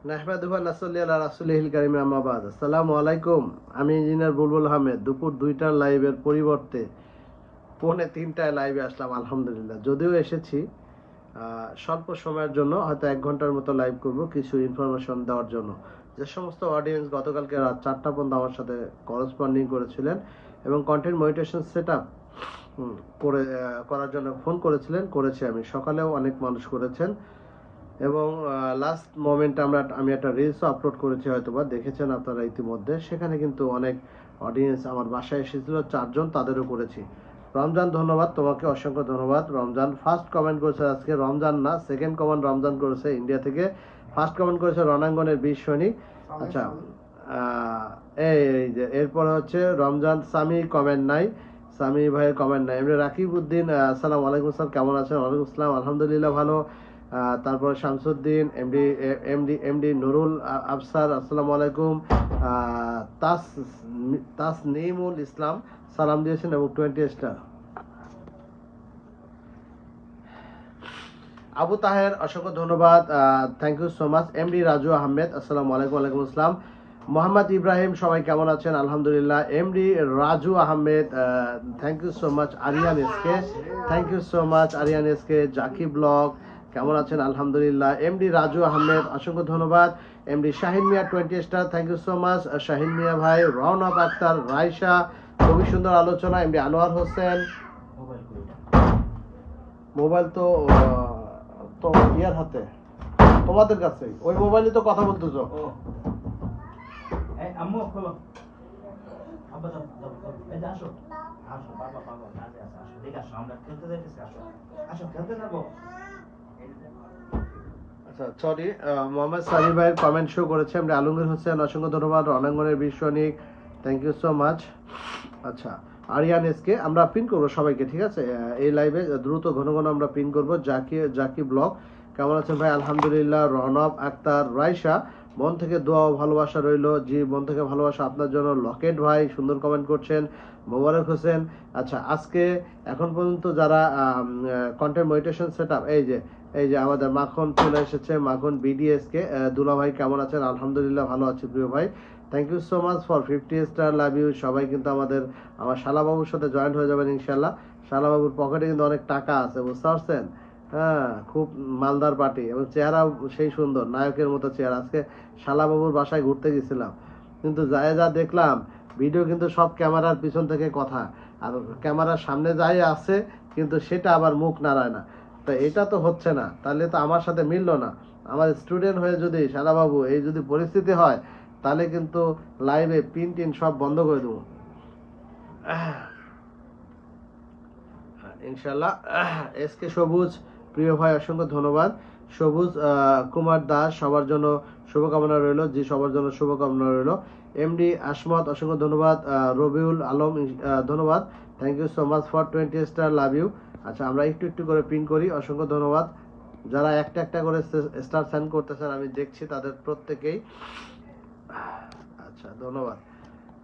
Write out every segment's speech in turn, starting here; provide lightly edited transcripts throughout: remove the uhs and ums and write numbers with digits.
নাহমাদুহু ওয়া নাসাল্লি আলা রাসূলিহিল কারীম আম্মা বাদ। আসসালামু আলাইকুম। আমি ইঞ্জিনিয়ার বুলবুল আহমেদ। দুপুর 2টার লাইভের পরিবর্তে পৌনে 3টায় লাইভে আসলাম আলহামদুলিল্লাহ। যদিও এসেছি স্বল্প সময়ের জন্য, হয়তো 1 ঘন্টার মতো লাইভ করব কিছু ইনফরমেশন দেওয়ার জন্য। যে সমস্ত অডিয়েন্স গতকালকে রাত 4টা পর্যন্ত আমার সাথে করসপন্ডিং করেছিলেন এবং কন্টেন্ট মনিটাইজেশন সেটআপ করার জন্য ফোন করেছি আমি। সকালেও অনেক মানুষ করেছেন এবং লাস্ট মোমেন্টে আমি একটা রিলসও আপলোড করেছি, হয়তোবা দেখেছেন আপনারা ইতিমধ্যে। সেখানে কিন্তু অনেক অডিয়েন্স আমার বাসায় এসেছিল, 4জন, তাদেরও করেছি। রমজান, ধন্যবাদ তোমাকে, অসংখ্য ধন্যবাদ। রমজান ফার্স্ট কমেন্ট করেছে আজকে, রমজান না, সেকেন্ড কমেন্ট রমজান করেছে ইন্ডিয়া থেকে। ফার্স্ট কমেন্ট করেছে রণাঙ্গনের 20 সৈনিক। আচ্ছা, এই যে এরপরে হচ্ছে রমজান। সামি কমেন্ট নাই, সামি ভাইয়ের কমেন্ট নাই। এমনি রাকিব উদ্দিন, আসসালামু আলাইকুম স্যার, কেমন আছেন? ওয়ালাইকুম আসসালাম, আলহামদুলিল্লাহ ভালো। তারপরে শামসুদ্দিন, এমডি নুরুল আফসার, আসসালামু আলাইকুম। তাসনিমুল ইসলাম সালাম দিয়েছেন এবং 20 স্টার। আবু তাহের, অসংখ্য ধন্যবাদ, thank you so much. MD Raju Ahmed, আসসালামু আলাইকুম। ওয়ালাইকুম আসসালাম। মোহাম্মদ ইব্রাহিম, সবাই কেমন আছেন? আলহামদুলিল্লাহ। MD Raju Ahmed, thank you so much. Aryan SK, thank you so much. Aryan SK, Zaki blog, কেমন আছেন? আলহামদুলিল্লাহ। এমডি রাজু আহমেদ, অসংখ্য ধন্যবাদ। MD Shahin Mia 20 star, thank you so much Shahin Mia ভাই। রওনক আক্তার, রায়শা, খুবই সুন্দর আলোচনা। এমডি আনোয়ার হোসেন, মোবাইল তো তো ইয়ার হাতে, তোমাদের কাছে ওই মোবাইলে তো কথা বলতেছো। আম্মু খোলো, আব্বা যাও যাও যাও, এই যে আসো আসো, বাবা বাবা কাজে আছে, আসো ঠিক আছে, আমরা খেলতে যাইতেছি, আসো আসো খেলতে যাবো। আচ্ছা, সরি, মোহাম্মদ সানি ভাইয়ের কমেন্ট শো করেছে। আমরা আলমগীর হোসেন, অসংখ্য ধন্যবাদ। রণাঙ্গনের বিশ্বনিক, থ্যাংক ইউ সো মাচ। আচ্ছা, আরিয়ান এসকে, আমরা পিন করবো সবাইকে, ঠিক আছে? এই লাইভে দ্রুত ঘন ঘন আমরা পিন করবো। জাকি ব্লগ, কেমন আছেন ভাই? আলহামদুলিল্লাহ। রহনব আক্তার, রায়শা, মন থেকে দোয়া ও ভালোবাসা রইল। জি, মন থেকে ভালোবাসা আপনার জন্য। লকেট ভাই সুন্দর কমেন্ট করছেন। মোবারক হোসেন। আচ্ছা, আজকে এখন পর্যন্ত যারা কন্টেন্ট মনিটাইজেশন সেটআপ, এই যে আমাদের মাখন চলে এসেছে, মাখন বিডিএসকে। দুলা ভাই কেমন আছেন? আলহামদুলিল্লাহ ভালো আছি প্রিয় ভাই। Thank you so much for 50 star, love you. সবাই কিন্তু আমার শালাবাবুর সাথে জয়েন্ট হয়ে যাবেন ইনশাল্লাহ। শালাবাবুর পকেটে কিন্তু অনেক টাকা আছে, বুঝতে পারছেন? হ্যাঁ, খুব মালদার পার্টি এবং চেহারাও সেই সুন্দর, নায়কের মতো চেহারা। আজকে শালাবাবুর বাসায় ঘুরতে গেছিলাম, কিন্তু যা দেখলাম, ভিডিও কিন্তু সব ক্যামেরার পিছন থেকে কথা, আর ক্যামেরার সামনে যাই আছে কিন্তু সেটা আবার মুখ নাড়ায় না। তো এটা তো হচ্ছে না, তাহলে তো আমার সাথে মিললো না। আমার স্টুডেন্ট হয়ে যদি শালাবাবু এই যদি পরিস্থিতি হয়, তাহলে কিন্তু লাইভে পিন টিন সব বন্ধ করে দেবো ইনশাল্লাহ। এসকে সবুজ, প্রিয় ভাই, অসংখ্য ধন্যবাদ। সবুজ কুমার দাস, সবার জন্য শুভকামনা রইল। জি, সবার জন্য শুভকামনা রইল। এমডি আসমত, অসংখ্য ধন্যবাদ। রবিউল আলম, ধন্যবাদ, thank you so much for 20 star, love you. আচ্ছা, আমরা একটু করে পিন করি, অসংখ্য ধন্যবাদ। যারা একটা করে স্টার সেন্ড করতেছেন আমি দেখছি তাদের প্রত্যেকেই। আচ্ছা, ধন্যবাদ।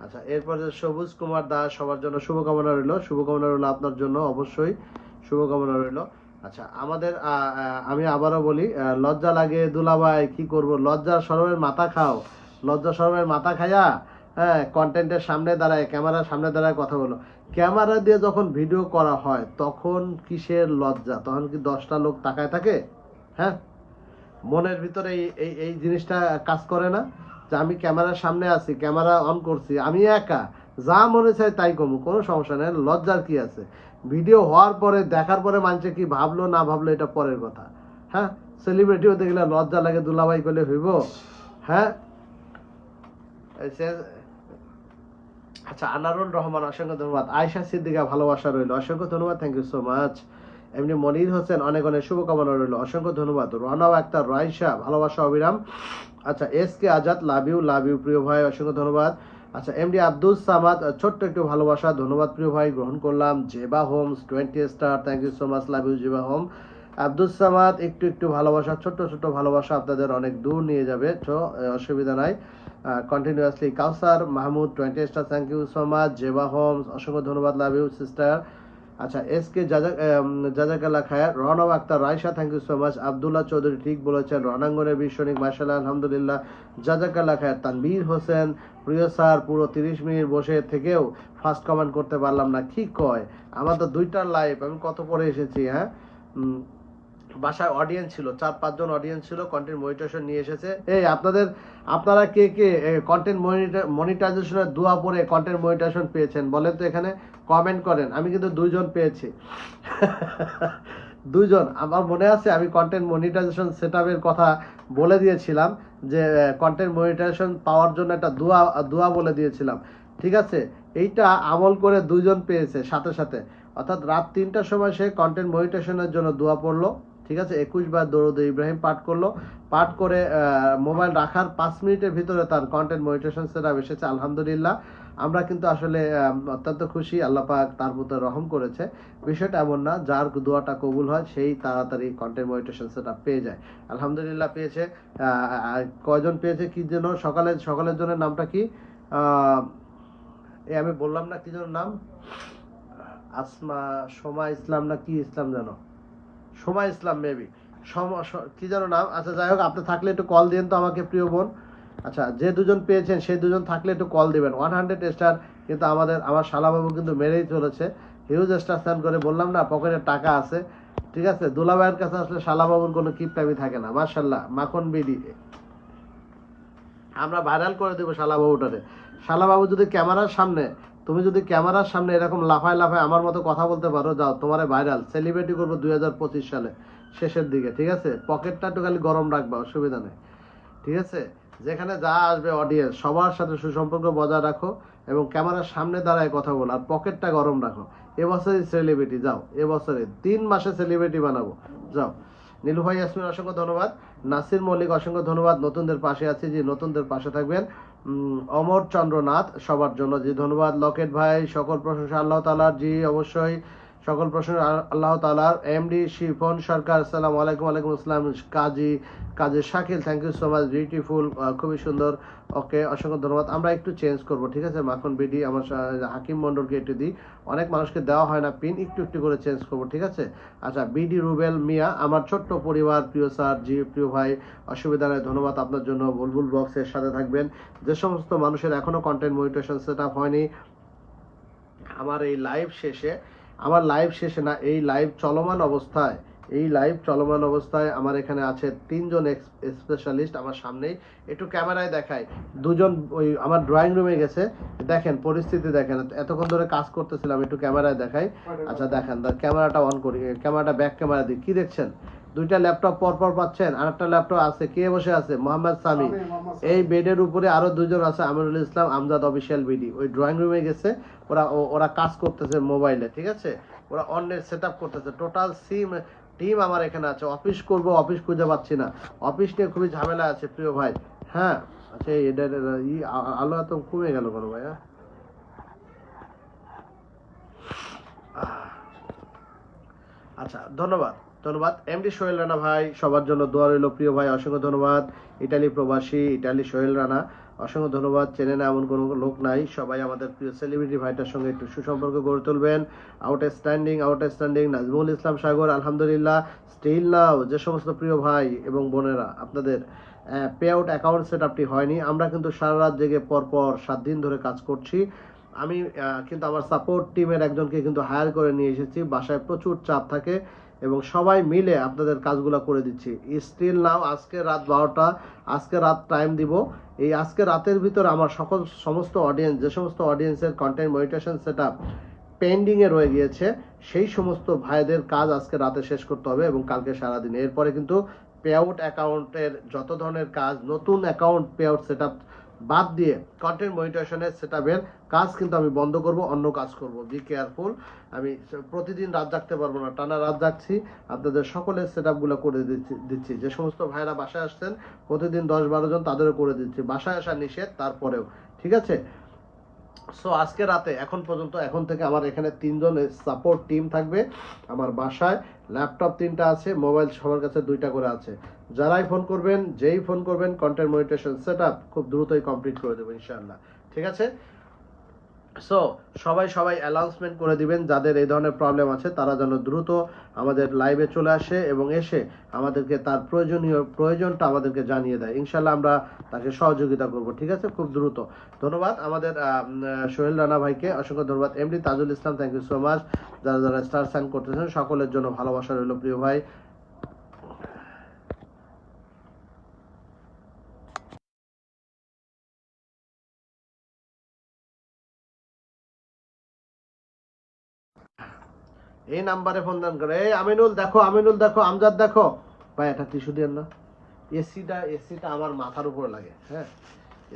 আচ্ছা, এরপর সবুজ কুমার দাস, সবার জন্য শুভকামনা রইল। শুভকামনা রইল আপনার জন্য, অবশ্যই শুভকামনা রইল। আচ্ছা, আমাদের আমি আবারও বলি, লজ্জা লাগে দুলাভাই, কি করব? লজ্জা শরমের মাথা খাও, লজ্জা শরমের মাথা খায়া, হ্যাঁ, কন্টেন্টের সামনে দাঁড়ায়, ক্যামেরার সামনে দাঁড়ায় কথা বলো। ক্যামেরা দিয়ে যখন ভিডিও করা হয় তখন কিসের লজ্জা? তখন কি 10টা লোক তাকায় থাকে? হ্যাঁ, মনের ভিতরে এই জিনিসটা কাজ করে না যে আমি ক্যামেরার সামনে আছি, ক্যামেরা অন করছি, আমি একা যা মনে চাই তাই কমু, কোনো সমস্যা নেই, লজ্জার কি আছে? ভিডিও হওয়ার পরে দেখার পরে মানুষে কি ভাবলো না ভাবলো এটা পরের কথা। হ্যাঁ, সেলিব্রিটি হতে গেলে লজ্জা লাগে দুলাভাই করলে হইব? হ্যাঁ। আচ্ছা, আনারুল রহমান, অসংখ্য ধন্যবাদ। আয়শা সিদ্দিকা, ভালোবাসা রইল, অসংখ্য ধন্যবাদ, থ্যাংক ইউ সো মাচ। এমনি মনির হোসেন, অনেক শুভকামনা রইল, অসংখ্য ধন্যবাদ। রনাও আক্তার, রায়শা, ভালোবাসা অবিরাম। আচ্ছা, এসকে আজাদ, লাভ ইউ প্রিয় ভাই, অসংখ্য ধন্যবাদ। আচ্ছা, এমডি আব্দুল সামাদ, ছোট্ট একটু ভালোবাসা, ধন্যবাদ প্রিয় ভাই, গ্রহণ করলাম। Zeba Homes 20 star, thank you so much, love you Zeba Home. Abdul Samad, একটু ভালোবাসা, ছোট্ট ভালোবাসা আপনাদের অনেক দূর নিয়ে যাবে, অসুবিধা নাই। Continuously Kawsar Mahmud 20 star, thank you so much. Zeba homes, অসংখ্য ধন্যবাদ, লাভ ইউ সিস্টার। আচ্ছা এসকে জাজাকাল্লা খায়ের, Ronob Akter Raisha, thank you so much. Abdullah Chowdhury ঠিক বলেছেন, রণাঙ্গনের বিশ্বনিক মাশাআল্লাহ আলহামদুলিল্লাহ, জাজাকাল্লা খায়ের। তানবীর হোসেন, প্রিয় স্যার পুরো 30 মিনিট বসে থেকেও ফার্স্ট কমেন্ট করতে পারলাম না, কি কয়, আমার তো 2টার লাইভ, আমি কত পরে এসেছি। হ্যাঁ বাসায় অডিয়েন্স ছিল, 4-5 জন অডিয়েন্স ছিল, কন্টেন্ট মনিটাইজেশন নিয়ে এসেছে। এই আপনারা কে কে কন্টেন্ট মনিটাইজেশনের দোয়া পড়ে কন্টেন্ট মনিটাইজেশন পেয়েছেন বলেন তো, এখানে কমেন্ট করেন। আমি কিন্তু 2 জন পেয়েছি 2 জন। আমার মনে আছে আমি কন্টেন্ট মনিটাইজেশন সেটআপের কথা বলে দিয়েছিলাম, যে কন্টেন্ট মনিটাইজেশন পাওয়ার জন্য একটা দোয়া বলে দিয়েছিলাম, ঠিক আছে। এইটা আমল করে 2 জন পেয়েছে সাথে সাথে, অর্থাৎ রাত 3টার সময় সে কন্টেন্ট মনিটাইজেশনের জন্য দোয়া পড়লো, ঠিক আছে। 21 বার দরুদ ইব্রাহিম পাঠ করলো, পাঠ করে মোবাইল রাখার 5 মিনিটের ভিতরে তার কন্টেন্ট মনিটাইজেশন সেটআপ এসেছে আলহামদুলিল্লাহ। আমরা কিন্তু আসলে অত্যন্ত খুশি, আল্লাহ পাক তার প্রতি রহম করেছে। বিষয়টা এমন না, যার দোয়াটা কবুল হয় সেই তাড়াতাড়ি কন্টেন্ট মনিটাইজেশন সেটআপ পেয়ে যায় আলহামদুলিল্লাহ। পেয়েছে কয়জন পেয়েছে কি যেন, সকালের জন্য নামটা কি, আমি বললাম না কি যেন নাম, আসমা সোমা ইসলাম না কি ইসলাম যেন, সোমা ইসলাম মেবি, কি যেন নাম। আচ্ছা যাই হোক, আপনি থাকলে একটু কল দিন তো আমাকে প্রিয় বোন। আচ্ছা যে 2 জন পেয়েছেন সেই 2 জন থাকলে একটু কল দিবেন। 100 স্টার কিন্তু আমার শালাবাবু কিন্তু মেরেই চলেছে, হিউজ স্টার স্যান্ড করে, বললাম না পকেটে টাকা আছে, ঠিক আছে। দুলাভাইয়ের কাছে আসলে শালাবাবুর কোনো কিপটামি থাকে না, মাশাল্লাহ। মাখন বিডি, আমরা ভাইরাল করে দেবো শালাবাবুটারে। শালাবাবু যদি ক্যামেরার সামনে, তুমি যদি ক্যামেরার সামনে এরকম লাফায় লাফায় আমার মতো কথা বলতে পারো, যাও তোমারে ভাইরাল সেলিব্রিটি করবো 2025 সালে শেষের দিকে, ঠিক আছে। পকেটটা একটু খালি গরম রাখবা, অসুবিধা নেই, ঠিক আছে। যেখানে যা আসবে অডিয়েন্স সবার সাথে সুসম্পর্ক বজায় রাখো এবং ক্যামেরার সামনে দাঁড়ায় কথা বলো, আর পকেটটা গরম রাখো। এবছরই সেলিব্রিটি, যাও এবছরে 3 মাসে সেলিব্রিটি বানাবো, যাও। নীলু ভাই ইয়াসমিন অসংখ্য ধন্যবাদ, নাসির মল্লিক অসংখ্য ধন্যবাদ, নতুনদের পাশে আছি, যে নতুনদের পাশে থাকবেন। অমর চন্দ্রনাথ সবার জন্য জি ধন্যবাদ। লকেট ভাই, সকল প্রশংসা আল্লাহ তাআলার, জি অবশ্যই সকল প্রশংসা আল্লাহ তাআলার। এমডি শিফন সরকার, আসসালামু আলাইকুম। ওয়ালাইকুম আসসালাম। Kazi Shakil, thank you so much, beautiful, খুবই সুন্দর, ওকে অসংখ্য ধন্যবাদ। আমরা একটু চেঞ্জ করব, ঠিক আছে। মাখন বিডি, আমার হাকিম মন্ডলকে একটু দিই, অনেক মানুষকে দেওয়া হয় না পিন, একটু একটু করে চেঞ্জ করব, ঠিক আছে। আচ্ছা বিডি রুবেল মিয়া, আমার ছোট্ট পরিবার, প্রিয় স্যার, জি প্রিয় ভাই, অসুবিধা নেই, ধন্যবাদ আপনার জন্য। বুলবুল ব্লগসের সাথে থাকবেন। যে সমস্ত মানুষের এখনো কন্টেন্ট মনিটাইজেশন সেটআপ হয়নি, আমার লাইভ শেষে না, এই লাইভ চলমান অবস্থায় আমার এখানে আছে 3 জন স্পেশালিস্ট আমার সামনেই। একটু ক্যামেরায় দেখাই, 2 জন ওই আমার ড্রয়িং রুমে গেছে, দেখেন পরিস্থিতি দেখেন, এতক্ষণ ধরে কাজ করতেছিলাম, একটু ক্যামেরায় দেখাই। আচ্ছা দেখেন, ক্যামেরাটা অন করি, ক্যামেরাটা ব্যাক ক্যামেরা দিই, কি দেখছেন, 2টা ল্যাপটপ পরপর পাচ্ছেন, আর একটা ল্যাপটপ আছে, কে বসে আছে, মোহাম্মদ সামি। এই বেডের উপরে আরো 2 জন আছে, আমিরুল ইসলাম আমজাদ অফিসিয়াল বিডি, ওই ড্রয়িং রুমে গেছে, ওরা কাজ করতেছে মোবাইলে, ঠিক আছে। ওরা অন্যের সেটআপ করতেছে, টোটাল টিম আমার এখানে আছে। অফিস করব, অফিস খুঁজে পাচ্ছি না, অফিস নিয়ে খুবই ঝামেলা আছে প্রিয় ভাই। হ্যাঁ আচ্ছা, এদের আলো এত কমে গেল কোনো ভাই, হ্যাঁ আচ্ছা ধন্যবাদ। এমডি সোহেল রানা ভাই, সবার জন্য দোয়া রইল প্রিয় ভাই, অসংখ্য ধন্যবাদ। ইটালি প্রবাসী, ইটালি সোহেল রানা, অসংখ্য ধন্যবাদ। চেনে না এমন কোনো লোক নাই, সবাই আমাদের প্রিয় সেলিব্রিটি ভাইটার সঙ্গে একটু সুসম্পর্ক গড়ে তুলবেন। আউটস্ট্যান্ডিং নাজমুল ইসলাম সাগর, আলহামদুলিল্লাহ। স্টিল নাও যে সমস্ত প্রিয় ভাই এবং বোনেরা, আপনাদের পে আউট অ্যাকাউন্ট সেটআপটি হয়নি, আমরা কিন্তু সারা রাত জেগে পরপর 7 দিন ধরে কাজ করছি। আমি কিন্তু আমার সাপোর্ট টিমের একজনকে কিন্তু হায়ার করে নিয়ে এসেছি, বাসায় প্রচুর চাপ থাকে এবং সবাই মিলে আপনাদের কাজগুলো করে দিচ্ছি। স্টিল নাও আজকে রাত 12টা, আজকে রাত টাইম দিব, এই আজকে রাতের ভিতর আমার সমস্ত অডিয়েন্স, যে সমস্ত অডিয়েন্সের কন্টেন্ট মনিটাইজেশন সেটআপ পেন্ডিংয়ে রয়ে গিয়েছে, সেই সমস্ত ভাইদের কাজ আজকে রাতে শেষ করতে হবে এবং কালকে সারাদিনে। এরপরে কিন্তু পে আউট অ্যাকাউন্টের যত ধরনের কাজ, নতুন অ্যাকাউন্ট পে আউট সেটআপ বাদ দিয়ে কন্টেন্ট মনিটাইজেশনের সেটআপের কাজ কিন্তু আমি বন্ধ করব, অন্য কাজ করব। বি কেয়ারফুল, আমি প্রতিদিন রাত জাগতে পারবো না, টানা রাত জাগছি, আপনাদের সকলের সেটআপগুলো করে দিচ্ছি। যে সমস্ত ভাইরা বাসায় আসছেন প্রতিদিন 10-12 জন, তাদেরও করে দিচ্ছি, বাসায় আসা নিষেধ তারপরেও, ঠিক আছে। সো আজকে রাতে এখন পর্যন্ত, এখন থেকে আমার এখানে 3 জন সাপোর্ট টিম থাকবে আমার বাসায়। ল্যাপটপ 3টা আছে, মোবাইল সবার কাছে 2টা করে আছে। যারাই ফোন করবেন, যেই ফোন করবেন, কন্টেন্ট মনিটাইজেশন সেটআপ খুব দ্রুতই কমপ্লিট করে দেবো ইনশাআল্লাহ, ঠিক আছে। সো সবাই সবাই অ্যানাউন্সমেন্ট করে দিবেন যাদের এই ধরনের প্রবলেম আছে তারা যেন দ্রুত আমাদের লাইভে চলে আসে এবং এসে আমাদেরকে তার প্রয়োজনটা আমাদেরকে জানিয়ে দেয়। ইনশাল্লাহ আমরা তাকে সহযোগিতা করব, ঠিক আছে, খুব দ্রুত। ধন্যবাদ আমাদের সোহেল রানা ভাইকে, অসংখ্য ধন্যবাদ। MD Tajul Islam, thank you so much. যারা যারা স্টার সাইন করতেছেন সকলের জন্য ভালোবাসা রইল প্রিয় ভাই। এই নাম্বারে ফোন দান করে, এই আমিনুল দেখো, আমিনুল দেখো, আমজাদ দেখো ভাই, একটা টিস্যু দিয়ে না। এসিটা আমার মাথার উপরে লাগে, হ্যাঁ,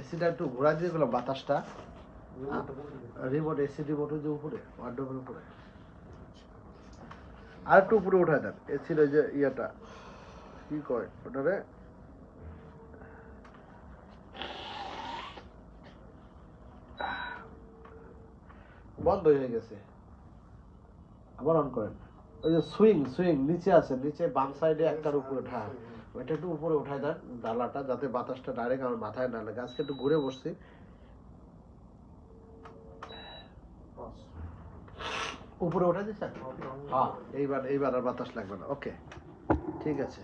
এসিটা একটু ঘোরা দিয়ে গেলাম বাতাসটা। রিমোট, এসি রিমোট যে উপরে ওয়ার্ডরোবের উপরে, আর একটু উপরে উঠায় দেন এসির ওই যে ইয়েটা কি কয় ওটারে, বন্ধ হয়ে গেছে, আবার অন করেন। ওই যে সুইং নিচে আছে, নিচে বাম সাইডে একটার উপরে উঠা, ওইটা একটু উপরে উঠায় দেন ডালাটা, যাতে বাতাসটা ডাইরেক্ট আমার মাথায় না লাগে। আজকে একটু ঘুরে বসছি, উপরে উঠে দিচ্ছেন, হ্যাঁ, এইবার আর বাতাস লাগবে না। ওকে, ঠিক আছে।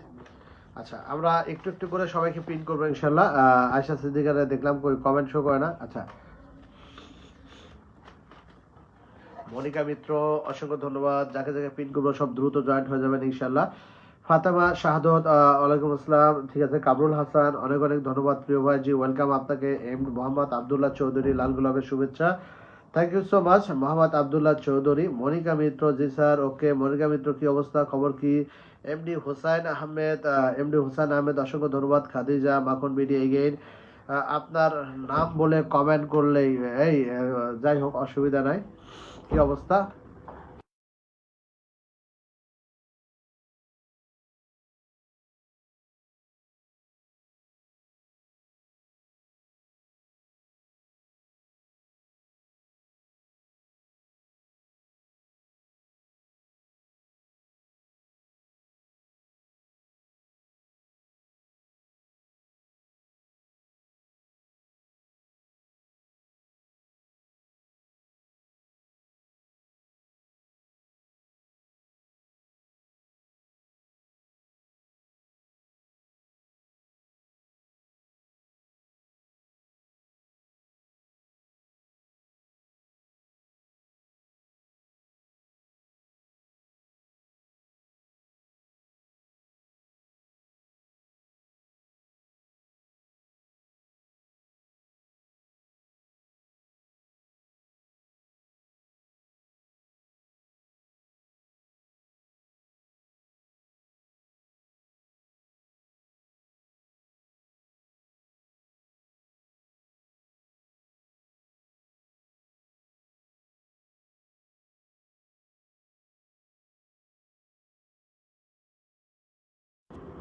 আচ্ছা, আমরা একটু একটু করে সবাইকে পিন করবো ইনশাল্লাহ। আয়শা সিদ্দিকারে দেখলাম কই কমেন্ট শো করে না। আচ্ছা, মনিকা মিত্র, অসংখ্য ধন্যবাদ। যাকে যাকে পিন করবো সব দ্রুত জয়েন্ট হয়ে যাবেন ইনশাল্লাহ। ফাতেমা শাহাদত, ওয়ালাইকুম আসসালাম, ঠিক আছে। কামরুল হাসান, অনেক অনেক ধন্যবাদ প্রিয় ভাই জি, ওয়েলকাম আপনাকে। এম মোহাম্মদ আবদুল্লাহ চৌধুরী, লাল গোলাপের শুভেচ্ছা, thank you so much Mohammad Abdullah Chowdhury. Monika Mitra, জি স্যার, ওকে। মনিকা মিত্র, কি অবস্থা, খবর কি? এমডি হুসাইন আহমেদ, অসংখ্য ধন্যবাদ। খাদিজা মাখন বিডি এগেইন, আপনার নাম বলে কমেন্ট করলেই এই যাই হোক, অসুবিধা নাই। কি অবস্থা?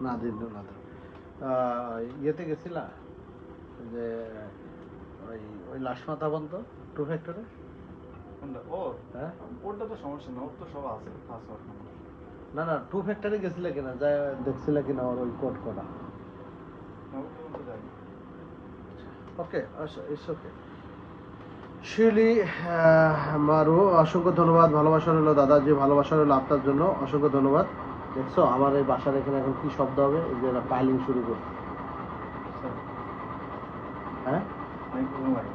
না দিন না দিন। ইয়েতে গেছিলা যে ওই ওই লাশ মাথা বন্ধ টু ফ্যাক্টরে? হ্যাঁ, ওটা তো সমস্যা না, ওর তো সব আছে কাজ হওয়ার সমস্যা। না না, টু ফ্যাক্টরি গেছিলে কিনা, যা দেখছিলে কিনা ওর ওই কোড করা? না, ওটা তো জানি। ওকে, ইটস ওকে। শিলি মারু, অসংখ্য ধন্যবাদ, ভালোবাসা রইলো দাদাজি, ভালোবাসা রইলো আপনার জন্য, অসংখ্য ধন্যবাদ। দেখছো আমার এই বাসার এখানে এখন কি শব্দ হবে, এই যে পাইলিং শুরু করছে। হ্যাঁ, আমি কোনো ভাই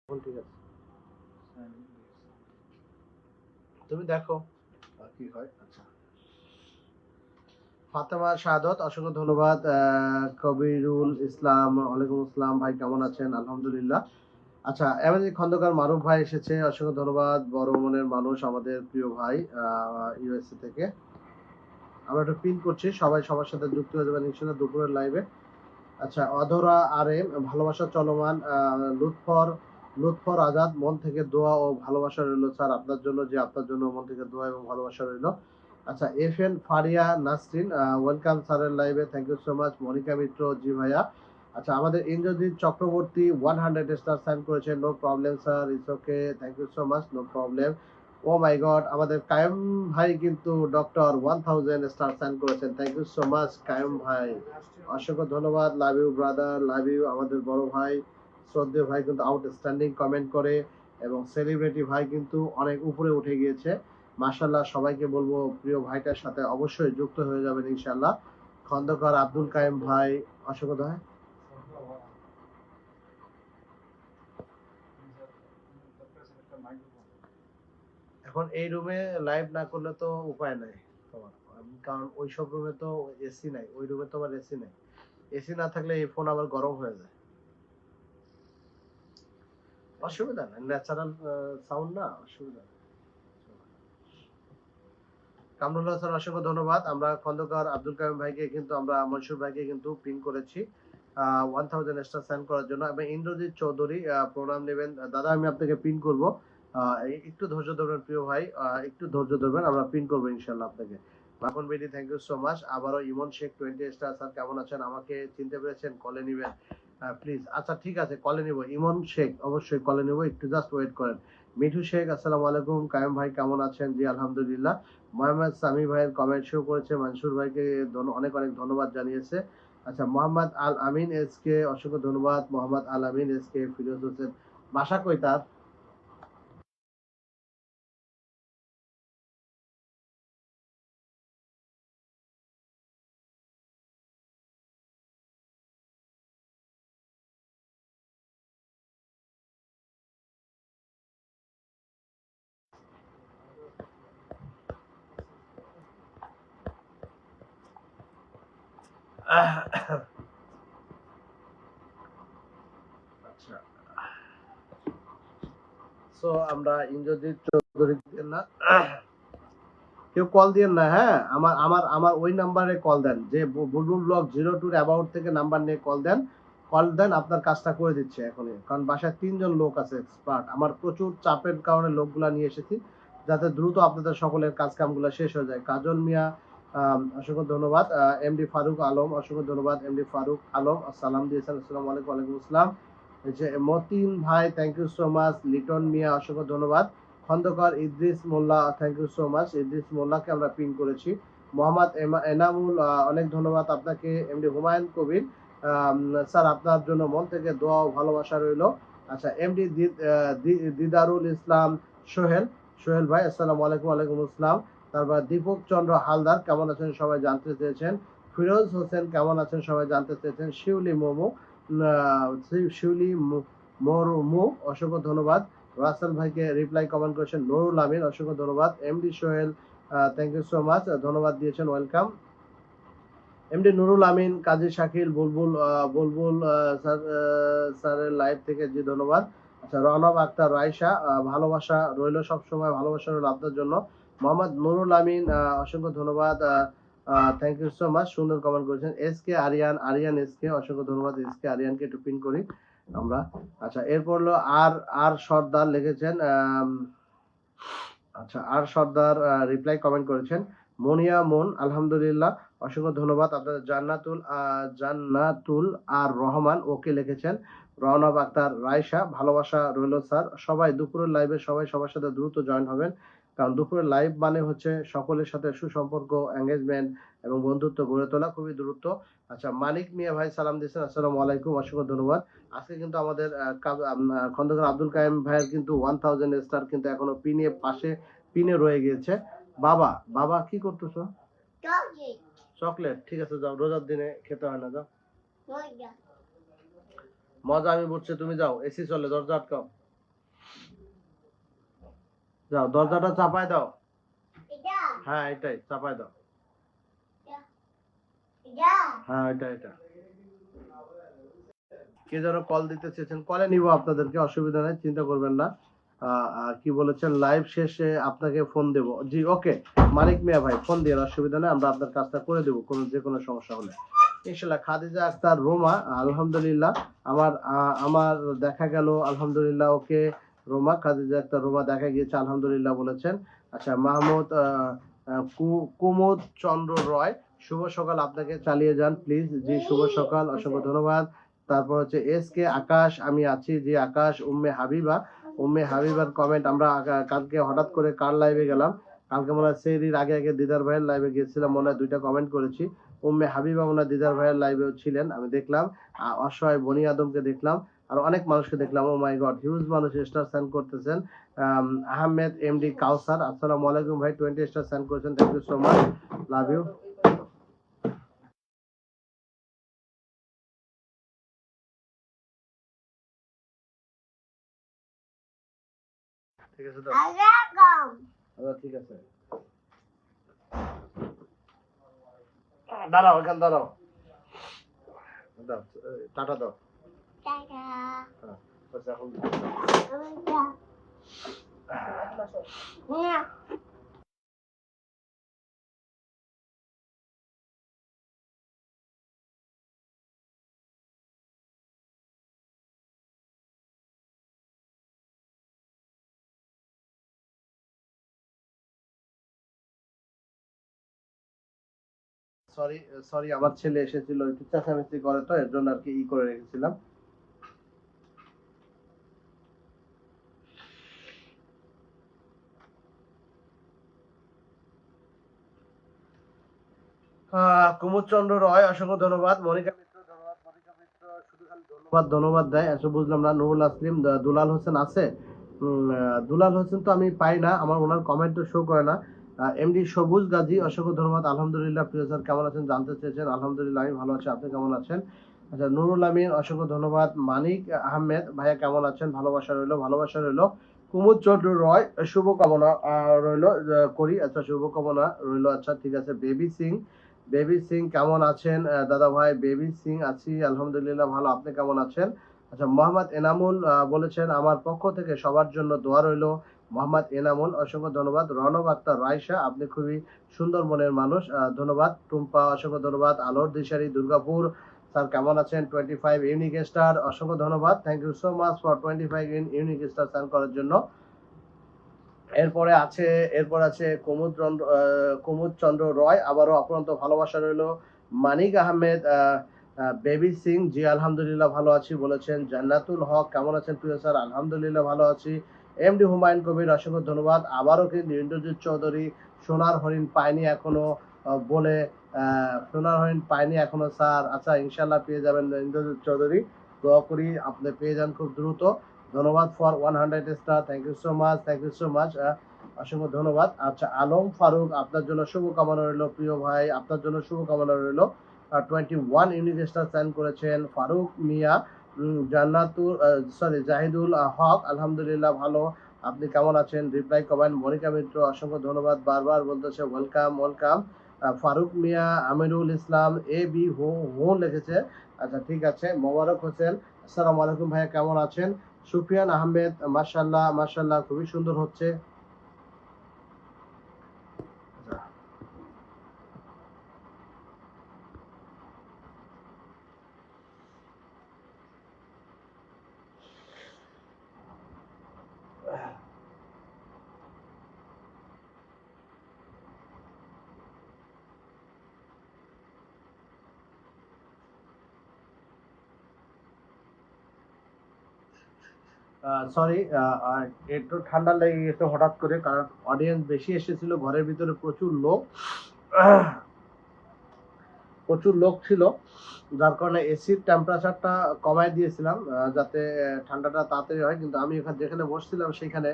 এখন ঠিক আছে, তুমি দেখো কি হয়। আচ্ছা, ফাতেমা শাহাদত, অসংখ্য ধন্যবাদ। কবিরুল ইসলাম, ওয়ালাইকুম আসসালাম ভাই, কেমন আছেন? আলহামদুলিল্লাহ। আচ্ছা, এমনি খন্দকার মারুফ ভাই এসেছে, অসংখ্য ধন্যবাদ। বড় মনের মানুষ, আমাদের প্রিয় ভাই, ইউএসএ থেকে। আমরা একটু পিন করছি, সবাই সবার সাথে যুক্ত হয়ে যাবেন ইনশাআল্লাহ দুপুরের লাইভে। আচ্ছা, অধরা আর এম, ভালোবাসা চলমান। লুৎফর আজাদ, মন থেকে দোয়া ও ভালোবাসা রইল স্যার আপনার জন্য, যে আপনার জন্য মন থেকে দোয়া এবং ভালোবাসা রইল। আচ্ছা, F N Faria Nasrin, welcome স্যারের লাইভে, thank you so much. Monika Mitra, জি ভাইয়া, আচ্ছা, আমাদের ইন্দ্রজিৎ চক্রবর্তী 100 স্টার সাইন করেছেন। No problem sir, it's okay, thank you so much, no problem. Oh my God, আমাদের কায়ুম ভাই কিন্তু ডক্টর 1000 স্টার সাইন করেছেন। Thank you so much Kayum ভাই, অসংখ্য ধন্যবাদ। Love you brother, love you. আমাদের বড় ভাই শ্রদ্ধেয় ভাই কিন্তু আউটস্ট্যান্ডিং কমেন্ট করে, এবং সেলিব্রিটি ভাই কিন্তু অনেক উপরে উঠে গিয়েছে। মাশাআল্লাহ, সবাইকে বলবো প্রিয় ভাইটার সাথে অবশ্যই যুক্ত হয়ে যাবেন ইনশাআল্লাহ। খন্দকার আব্দুল কাইম ভাই, অসংখ্য ধন্যবাদ। এখন এই রুমে লাইভ না করলে তো উপায় নাই তোমার, কারণ ওইসব রুমে তো এসি নাই, ওই রুমে তো আবার এসি নাই। এসি না থাকলে এই ফোন আবার গরম হয়ে যায়। অসুবিধা নাই, ন্যাচারাল সাউন্ড না, অসুবিধা নেই। কামরুল হাসান, অসংখ্য ধন্যবাদ। আমরা খন্দকার আব্দুল কাইম ভাইকে কিন্তু আমরা মনসুর ভাইকে কিন্তু পিন করেছি 1000 স্টার সেন্ড করার জন্য, এবং ইন্দ্রজিৎ চৌধুরী প্রোগ্রাম নেবেন। দাদা আমি আপনাকে পিন করব, একটু ধৈর্য ধরবেন প্রিয় ভাই, একটু ধৈর্য ধরবেন, আমরা পিন করবো ইনশাল্লাহ আপনাকে। মাখন বেদি, থ্যাংক ইউ সো মাচ। আবারও ইমন শেখ 20 স্টার, স্যার কেমন আছেন, আমাকে চিনতে পেরেছেন, কলে নিবেন প্লিজ। আচ্ছা ঠিক আছে, কলে নিব। ইমন শেখ অবশ্যই কলে নিব, একটু জাস্ট ওয়েট করেন। মিঠু শেখ, আসসালামু আলাইকুম। কায়েম ভাই কেমন আছেন? জি আলহামদুলিল্লাহ। মোহাম্মদ সামি ভাইয়ের কমেন্ট শো করেছে, মনসুর ভাইকে অনেক অনেক ধন্যবাদ জানিয়েছে। আচ্ছা, মোহাম্মদ আল আমিন এস কে, অসংখ্য ধন্যবাদ। মোহাম্মদ আল আমিন এস কে। ফিরোজ হোসেন, বাসা কই তার? আচ্ছা, সো আমরা ইন্দ্রজিৎ চৌধুরী না, কেউ কল দিয়েন না, হ্যাঁ। আমার আমার আমার ওই নাম্বারে কল দেন, যে বুলবুল ব্লগ 02 অ্যাবাউট থেকে নাম্বার নিয়ে কল দেন। কল দেন, আপনার কাজটা করে দিচ্ছে এখনই, কারণ বাসায় 3জন লোক আছে এক্সপার্ট। আমার প্রচুর চাপের কারণে লোকগুলা নিয়ে এসেছি, যাতে দ্রুত আপনাদের সকলের কাজ কামগুলো শেষ হয়ে যায়। কাজল মিয়া, অসংখ্য ধন্যবাদ। এমডি ফারুক আলম, অসংখ্য ধন্যবাদ। এমডি ফারুক আলম সালাম দিয়েছেন, আসসালামু আলাইকুম। ওয়ালাইকুম আসসালাম। যে মতিন ভাই, thank you so much. Liton Mia, অসংখ্য ধন্যবাদ। Khandakar Idris Molla, thank you so much. Idris মোল্লাকে আমরা পিন করেছি। মোহাম্মদ এনামুল, অনেক ধন্যবাদ আপনাকে। এমডি হুমায়ুন কবির, স্যার আপনার জন্য মন থেকে দোয়া ও ভালোবাসা রইল। আচ্ছা, এমডি দিদারুল ইসলাম সোহেল, সোহেল ভাই আসসালামু আলাইকুম। ওয়ালাইকুম আসসালাম। তারপর দীপক চন্দ্র হালদার, কেমন আছেন সবাই জানতে চেয়েছেন। ফিরোজ হোসেন, কেমন আছেন সবাই জানতে চেয়েছেন। শিউলি মোমো, শিউলি মোরমু, অসংখ্য ধন্যবাদ। রাসেল ভাইকে রিপ্লাই কমেন্ট করেছেন। নুরুল আমিন, অসংখ্য ধন্যবাদ। MD Sohel, thank you so much, ধন্যবাদ দিয়েছেন, ওয়েলকাম। এমডি নুরুল আমিন, কাজী শাকিল, বুলবুল বুলবুল স্যারের লাইভ থেকে জি ধন্যবাদ। আচ্ছা, রনব আক্তার রাইসা, ভালোবাসা রইল সব সময়, ভালোবাসা রইল আপনার জন্য। মোহাম্মদ নুরুল আমিন, অসংখ্য ধন্যবাদ, থ্যাংক ইউ সো মাচ, সুন্দর কমেন্ট করেছেন। S K Ariyan, Ariyan S K, অসংখ্য ধন্যবাদ। এস কে আরিয়ানকে একটু পিন করি আমরা। আচ্ছা, এরপর হলো আর আর সর্দার লিখেছেন, আচ্ছা আর সর্দার রিপ্লাই কমেন্ট করেছেন। মনিয়া মন, আলহামদুলিল্লাহ, অসংখ্য ধন্যবাদ আপনাদের। জান্নাতুল আর রহমান ওকে লিখেছেন। রওনক আক্তার রায়শা, ভালোবাসা রইল স্যার। সবাই দুপুরের লাইভে সবাই সবার সাথে দ্রুত জয়েন হবেন, কারণ দুপুরের লাইভ মানে হচ্ছে সকলের সাথে সুসম্পর্ক, এঙ্গেজমেন্ট এবং বন্ধুত্ব গড়ে তোলা খুবই দ্রুত। আচ্ছা, মানিক মিয়া ভাই সালাম দিয়েছেন, আসসালামু আলাইকুম, অসংখ্য ধন্যবাদ। আজকে কিন্তু আমাদের খন্দকার আব্দুল কাইম ভাইয়ের কিন্তু 1000 স্টার কিন্তু এখনো পিনে পাশে পিনে রয়ে গিয়েছে। বাবা, বাবা কি করতেছো? চকলেট, ঠিক আছে যাও, রোজার দিনে খেতে হয় না, যাও। মজা আমি বুঝছি, তুমি যাও, এসি চলে, দরজা আটকাও, যাও, দরজাটা চাপায় দাও। হ্যাঁ এটাই চাপায় দাও, হ্যাঁ এটা এটা। কে যেন কল দিতে চেয়েছেন, কলে নিব আপনাদেরকে, অসুবিধা নেই, চিন্তা করবেন না। কি বলেছেন, লাইভ শেষে আপনাকে ফোন দেব। জি ওকে, মালিক মিয়া ভাই ফোন দিয়ে, অসুবিধা নেই, আমরা আপনার কাজটা করে দেবো যে কোনো সমস্যা হলে ইনশাল্লাহ। খাদিজা আক্তার রোমা, আলহামদুলিল্লাহ, আমার দেখা গেল, আলহামদুলিল্লাহ, ওকে রোমা, খাদিজা আক্তার রোমা দেখা গিয়েছে, আলহামদুলিল্লাহ বলেছেন। আচ্ছা, মাহমুদ কুমুদ চন্দ্র রয়, শুভ সকাল, আপনাকে চালিয়ে যান প্লিজ। জি শুভ সকাল, অসংখ্য ধন্যবাদ। তারপর হচ্ছে এস কে আকাশ, আমি আছি যে আকাশ, উম্মে হাবিবার কমেন্ট। আমরা কালকে হঠাৎ করে কার লাইভে গেলাম, কালকে মনে হয় সেরির আগে আগে দিদার ভাইয়ের লাইভে গেছিলাম, মনে হয় 2টা কমেন্ট করেছি। উম্মে হাবিবা মনে হয় দিদার ভাইয়ের লাইভেও ছিলেন, আমি দেখলাম। অসহায় বনি আদমকে দেখলাম, আর অনেক মানুষকে দেখলাম। ও মাই গড, হিউজ মানুষ স্টার সেন্ড করতেছেন। আহমেদ এমডি কাউসার, আসসালামু আলাইকুম ভাই, 20 স্টার সেন্ড করেছেন, thank you so much, love you. ঠিক আছে তো? আচ্ছা, ঠিক আছে, দাঁড়াও এখানে দাঁড়াও, দাও, টাটা দাও। হ্যাঁ, আচ্ছা, এখন সরি সরি, আমার ছেলে এসেছিল, একটু চেঁচামেচি করে তো, এর জন্য আর কি করে রেখেছিলাম। কুমুদ চন্দ্র রয়, অসংখ্য ধন্যবাদ। মনিকা মিত্র, ধন্যবাদ। মনিকা মিত্র শুধু খালি ধন্যবাদ ধন্যবাদ দেয়, এসব বুঝলাম না। নুরুল আসলিম, দুলাল হোসেন আছে। দুলাল হোসেন তো আমি পাই না, আমার ওনার কমেন্ট তো শো করে না। এমডি সবুজ গাজী, অসংখ্য ধন্যবাদ। আলহামদুলিল্লাহ, প্রিয় স্যার কেমন আছেন জানতে চেয়েছেন। আলহামদুলিল্লাহ আমি ভালো আছি, আপনি কেমন আছেন? আচ্ছা, নুরুল আমিন, অসংখ্য ধন্যবাদ। মানিক আহমেদ ভাইয়া কেমন আছেন? ভালোবাসা রইলো, ভালোবাসা রইলো। কুমুদ চন্দ্র রয়, শুভকামনা রইলো করি। আচ্ছা, শুভকামনা রইলো। আচ্ছা, ঠিক আছে। বেবি সিং কেমন আছেন দাদা ভাই? বেবি সিং আছি আলহামদুলিল্লাহ ভালো, আপনি কেমন আছেন? আচ্ছা, মোহাম্মদ এনামুল বলেছেন আমার পক্ষ থেকে সবার জন্য দোয়া রইলো। মোহাম্মদ এনামুল, অসংখ্য ধন্যবাদ। রনব আক্তার রায়শা, আপনি খুবই সুন্দর মনের মানুষ, ধন্যবাদ। টুম্পা, অসংখ্য ধন্যবাদ। আলোর দিশারি, দুর্গাপুর, স্যার কেমন আছেন? 25 ইউনিক স্টার, অসংখ্য ধন্যবাদ। Thank you so much for 25 unique star send করার জন্য। এরপর আছে কুমুদ চন্দ্র রয়, আবারও অপরন্ত ভালোবাসা রইল। মানিক আহমেদ, বেবি সিং, জি আলহামদুলিল্লাহ ভালো আছি বলেছেন। জান্নাতুল হক, কেমন আছেন প্রিয় স্যার? আলহামদুলিল্লাহ ভালো আছি। এমডি হুমায়ুন কবির, অসংখ্য ধন্যবাদ। আবারও কিন্তু ইন্দ্রজিৎ চৌধুরী, সোনার হরিণ পায়নি এখনো বলে, সোনার হরিণ পায়নি এখনো স্যার। আচ্ছা, ইনশাল্লাহ পেয়ে যাবেন ইন্দ্রজিৎ চৌধুরী, দোয়া করি আপনি পেয়ে যান খুব দ্রুত। ধন্যবাদ for 100 star, thank you so much, thank you so much, অসংখ্য ধন্যবাদ। আচ্ছা, আলম ফারুক, আপনার জন্য শুভকামনা রইল প্রিয় ভাই, আপনার জন্য শুভকামনা রইল। 21 ইউনিক স্টার সেন্ড করেছেন ফারুক মিয়া। জাহিদুল হক, আলহামদুলিল্লাহ ভালো, আপনি কেমন আছেন? Reply comment. মনিকা মিত্র, অসংখ্য ধন্যবাদ, বারবার বলতেছে welcome welcome. Faruk Mia, Amirul Islam, A B হো লিখেছে। আচ্ছা, ঠিক আছে। মোবারক হোসেন, আসসালামু আলাইকুম ভাইয়া, কেমন আছেন? সুফিয়ান আহমেদ, মাশাআল্লাহ মাশাআল্লাহ, খুবই সুন্দর হচ্ছে। সরি, একটু ঠান্ডা লেগে গেছে হঠাৎ করে, কারণ অডিয়েন্স বেশি এসেছিল, ঘরের ভিতরে প্রচুর লোক ছিল, যার কারণে এসির টেম্পারেচারটা কমাই দিয়েছিলাম যাতে ঠান্ডাটা তাড়াতাড়ি হয়। কিন্তু আমি যেখানে বসছিলাম সেখানে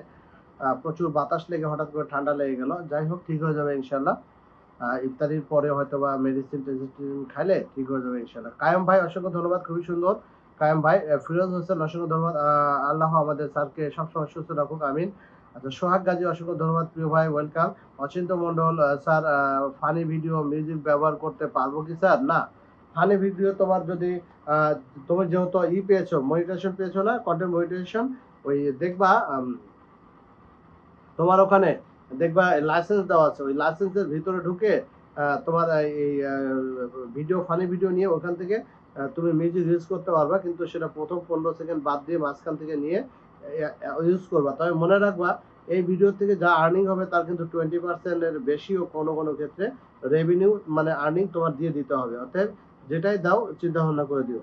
প্রচুর বাতাস লেগে হঠাৎ করে ঠান্ডা লেগে গেল। যাই হোক, ঠিক হয়ে যাবে ইনশাল্লাহ। ইফতারির পরে হয়তো বা মেডিসিন টেডিসিন খাইলে ঠিক হয়ে যাবে ইনশাল্লাহ। কায়েম ভাই, অসংখ্য ধন্যবাদ, খুবই সুন্দর। কায়েম ভাই। ফিরোজ হোসেন, অসংখ্য ধন্যবাদ। আল্লাহ আমাদের স্যারকে সবসময় সুস্থ রাখুক, আমিন। আচ্ছা, সোহাগ গাজী, অসংখ্য ধন্যবাদ প্রিয় ভাই, welcome. Achinta Mondal, sir funny video music ব্যবহার করতে পারবো কি স্যার? না, ফানি ভিডিও তোমার যদি তুমি যেহেতু পেয়েছো, মনিটাইজেশন পেয়েছো না, কন্টেন্ট মনিটাইজেশন, ওই দেখবা তোমার ওখানে দেখবা লাইসেন্স দেওয়া আছে, ওই লাইসেন্সের ভিতরে ঢুকে তোমার এই ভিডিও, ফানি ভিডিও নিয়ে ওখান থেকে তুমি মিউজিক ইউজ করতে পারবা, কিন্তু সেটা প্রথম 15 সেকেন্ড বাদ দিয়ে মাঝখান থেকে নিয়ে ইউজ করবা। তবে মনে রাখবা, এই ভিডিও থেকে যা আর্নিং হবে তার কিন্তু 20% এর বেশিও কোনো কোনো ক্ষেত্রে রেভিনিউ মানে আর্নিং তোমার দিয়ে দিতে হবে। অর্থাৎ যেটাই দাও চিন্তা ভাবনা করে দিও।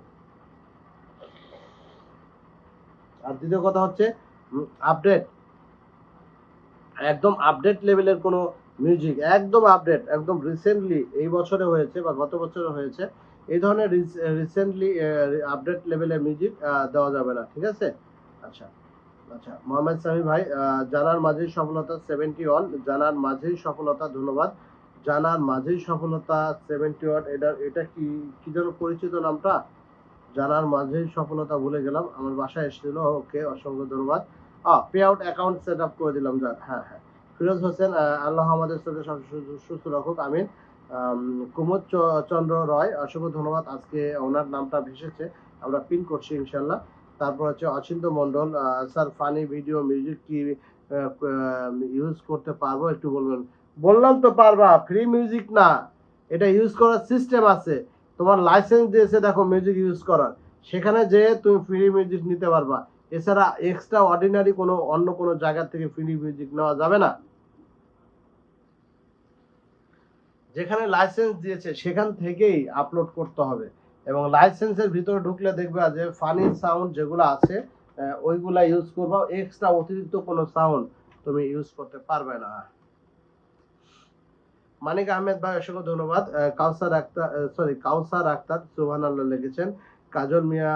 আর দ্বিতীয় কথা হচ্ছে আপডেট, একদম আপডেট লেভেলের কোনো মিউজিক, একদম আপডেট, একদম রিসেন্টলি এই বছরে হয়েছে বা গত বছরে হয়েছে, এই ধরনের রিসেন্টলি আপডেট লেভেলের মিউজিক দেওয়া যাবে না, ঠিক আছে? আচ্ছা আচ্ছা, মোহাম্মদ সামি ভাই, জানার মাঝেই সফলতা 71, জানার মাঝেই সফলতা, ধন্যবাদ। জানার মাঝেই সফলতা 71, এটা কি কি যেন পরিচিত নামটা? জানার মাঝেই সফলতা, ভুলে গেলাম, আমার বাসায় এসেছিল। ওকে, অসংখ্য ধন্যবাদ। Pay out account set up করে দিলাম, যাক। হ্যাঁ হ্যাঁ, ফিরোজ হোসেন, আল্লাহ আমাদের সাথে সুস্থ রাখুক, আমিন। কুমুদ চন্দ্র রয়, অসংখ্য ধন্যবাদ। আজকে ওনার নামটা ভেসেছে, আমরা পিন করছি ইনশাল্লাহ। তারপর হচ্ছে Achinta Mondal, sir funny video music কি ইউজ করতে পারবো, একটু বলবেন? বললাম তো পারবা, ফ্রি মিউজিক না, এটা ইউজ করার সিস্টেম আছে। তোমার লাইসেন্স দিয়েছে দেখো মিউজিক ইউজ করার, সেখানে যে তুমি ফ্রি মিউজিক নিতে পারবা। এছাড়া এক্সট্রা অর্ডিনারি কোনো অন্য কোনো জায়গা থেকে ফ্রি মিউজিক নেওয়া যাবে না। যেখানে লাইসেন্স দিয়েছে সেখান থেকেই আপলোড করতে হবে, এবং লাইসেন্সের ভিতরে ঢুকলে দেখবে যে ফানি সাউন্ড যেগুলো আছে ওইগুলা ইউজ করবা, এক্সট্রা অতিরিক্ত কোনো সাউন্ড তুমি ইউজ করতে পারবে না। মানিক আহমেদ ভাই, অসংখ্য ধন্যবাদ। কাউসার আক্তার সুবহানাল্লাহ লিখেছেন। কাজল মিয়া,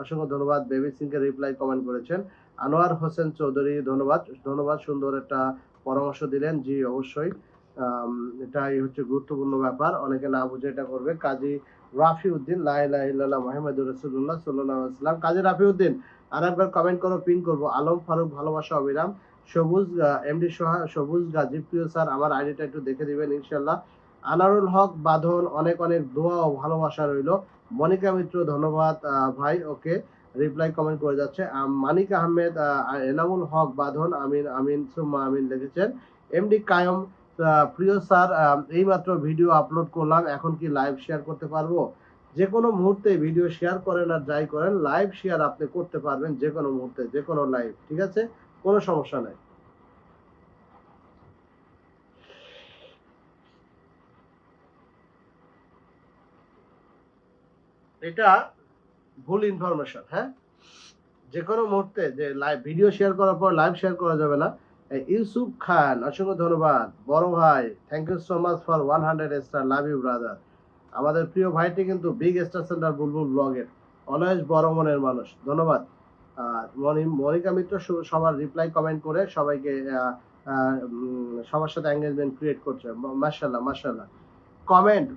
অসংখ্য ধন্যবাদ। বেবি সিংকে রিপ্লাই কমেন্ট করেছেন। আনোয়ার হোসেন চৌধুরী, ধন্যবাদ ধন্যবাদ, সুন্দর একটা পরামর্শ দিলেন। জি অবশ্যই, এটাই হচ্ছে গুরুত্বপূর্ণ ব্যাপার, অনেকে না বুঝে এটা করবে। কাজী রাফি উদ্দিন, লা ইলাহা ইল্লাল্লাহ মুহাম্মাদুর রাসূলুল্লাহ সাল্লাল্লাহু আলাইহি ওয়াসাল্লাম। কাজী রাফি উদ্দিন, আরেকবার কমেন্ট করো, পিন করব। আলম ফারুক, ভালোবাসা অবিরাম। সবুজ এমডি সবুজ গাজী, প্রিয় স্যার আমার আইডিটা একটু দেখে দিবেন ইনশাল্লাহ। আনারুল হক বাঁধন, অনেক অনেক দোয়া ও ভালোবাসা রইল। মনিকা মিত্র, ধন্যবাদ ভাই, ওকে, রিপ্লাই কমেন্ট করে যাচ্ছে। মানিক আহমেদ, এনামুল হক বাঁধন, আমিন আমিন সুম্মা আমিন লিখেছেন। এমডি কায়ম, প্রিয় স্যার এইমাত্র ভিডিও আপলোড করলাম, এখন কি লাইভ শেয়ার করতে পারবো? যে কোনো মুহূর্তে ভিডিও শেয়ার করেন আর যাই করেন, লাইভ শেয়ার আপনি করতে পারবেন যে কোনো মুহূর্তে, যে কোনো লাইভ, ঠিক আছে, কোনো সমস্যা নাই। এটা ভুল ইনফরমেশন, হ্যাঁ, যে কোনো মুহূর্তে যে লাইভ ভিডিও শেয়ার করার পর লাইভ শেয়ার করা যাবে না। ইউসুফ খান, অসংখ্য ধন্যবাদ বড় ভাই, thank you so much for 100 star, love you brother. আমাদের প্রিয় ভাইটি কিন্তু বিগ স্টার সেন্টার বুলবুল ব্লগের অলওয়েজ বড় মনের মানুষ, ধন্যবাদ। আর মনিকা মিত্র সবার রিপ্লাই কমেন্ট করে সবাইকে সবার সাথে এঙ্গেজমেন্ট ক্রিয়েট করছে, মাশাআল্লাহ মাশাআল্লাহ।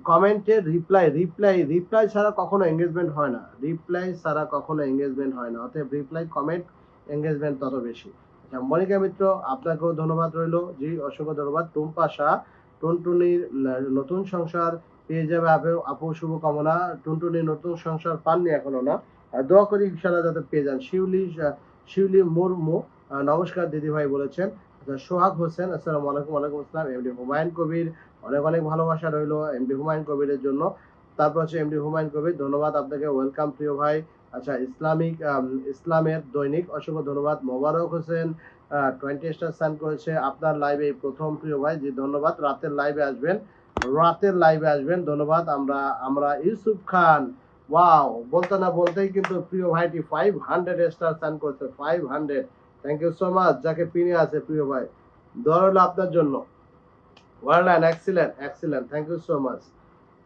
কমেন্টের রিপ্লাই ছাড়া কখনো এঙ্গেজমেন্ট হয় না, রিপ্লাই ছাড়া কখনো এঙ্গেজমেন্ট হয় না, অতএব রিপ্লাই কমেন্ট এঙ্গেজমেন্ট তত বেশি। আচ্ছা, মনিকা মিত্র আপনাকেও ধন্যবাদ রইল, জি অসংখ্য ধন্যবাদ। টুম্পা শাহ, টুনটুনির নতুন সংসার পেয়ে যাবে আপু, শুভকামনা। টুনটুনির নতুন সংসার পাননি এখনো না, দোয়া করি ইনশাআল্লাহ যাতে পেয়ে যান। শিউলি মুর্মু, নমস্কার দিদি ভাই বলেছেন। আচ্ছা, সোহাগ হোসেন, আসসালামু আলাইকুম। ওয়ালাইকুম আসসালাম। এমডি হুমায়ুন কবির, অনেক অনেক ভালোবাসা রইল এমডি হুমায়ুন কবিরের জন্য। তারপর হচ্ছে এমডি হুমায়ুন কবির, ধন্যবাদ আপনাকে, ওয়েলকাম প্রিয় ভাই। আচ্ছা, ইসলামের দৈনিক, অসংখ্য ধন্যবাদ। মোবারক হোসেন 20 স্টার সাইন করেছে, আপনার লাইভে প্রথম প্রিয় ভাই, জি ধন্যবাদ। রাতের লাইভে আসবেন, ধন্যবাদ। আমরা ইউসুফ খান, ওয়াও, বলতে না বলতেই কিন্তু প্রিয় ভাইটি 500 স্টার সাইন করেছে, 500, থ্যাংক ইউ সো মাচ। যাকে পিনে আছে প্রিয় ভাই, দোয়া রইল আপনার জন্য। ওয়ারল্যান্ড, excellent, thank you so much.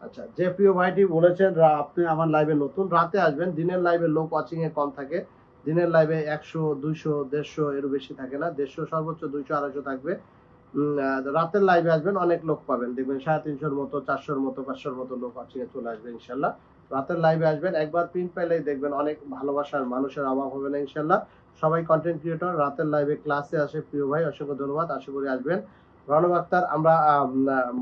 আচ্ছা, যে প্রিয় ভাইটি বলেছেন আপনি আমার লাইভে নতুন, রাতে আসবেন, দিনের লাইভে লোক ওয়াচিং এ কম থাকে, দিনের লাইভে 100 200 150 এর বেশি থাকে না, 150 সর্বোচ্চ 200 250 থাকবে। রাতের লাইভে আসবেন, অনেক লোক পাবেন, দেখবেন 350 মতো 400 মতো 500 মতো লোক ওয়াচিং এ চলে আসবে ইনশাল্লাহ। রাতের লাইভে আসবেন, একবার পিন পেলেই দেখবেন অনেক ভালোবাসার মানুষের অভাব হবে না ইনশাল্লাহ। সবাই কন্টেন্ট ক্রিয়েটর, রাতের লাইভে ক্লাসে আসে প্রিয় ভাই, অসংখ্য ধন্যবাদ, আশা করি আসবেন। রনব আক্তার, আমরা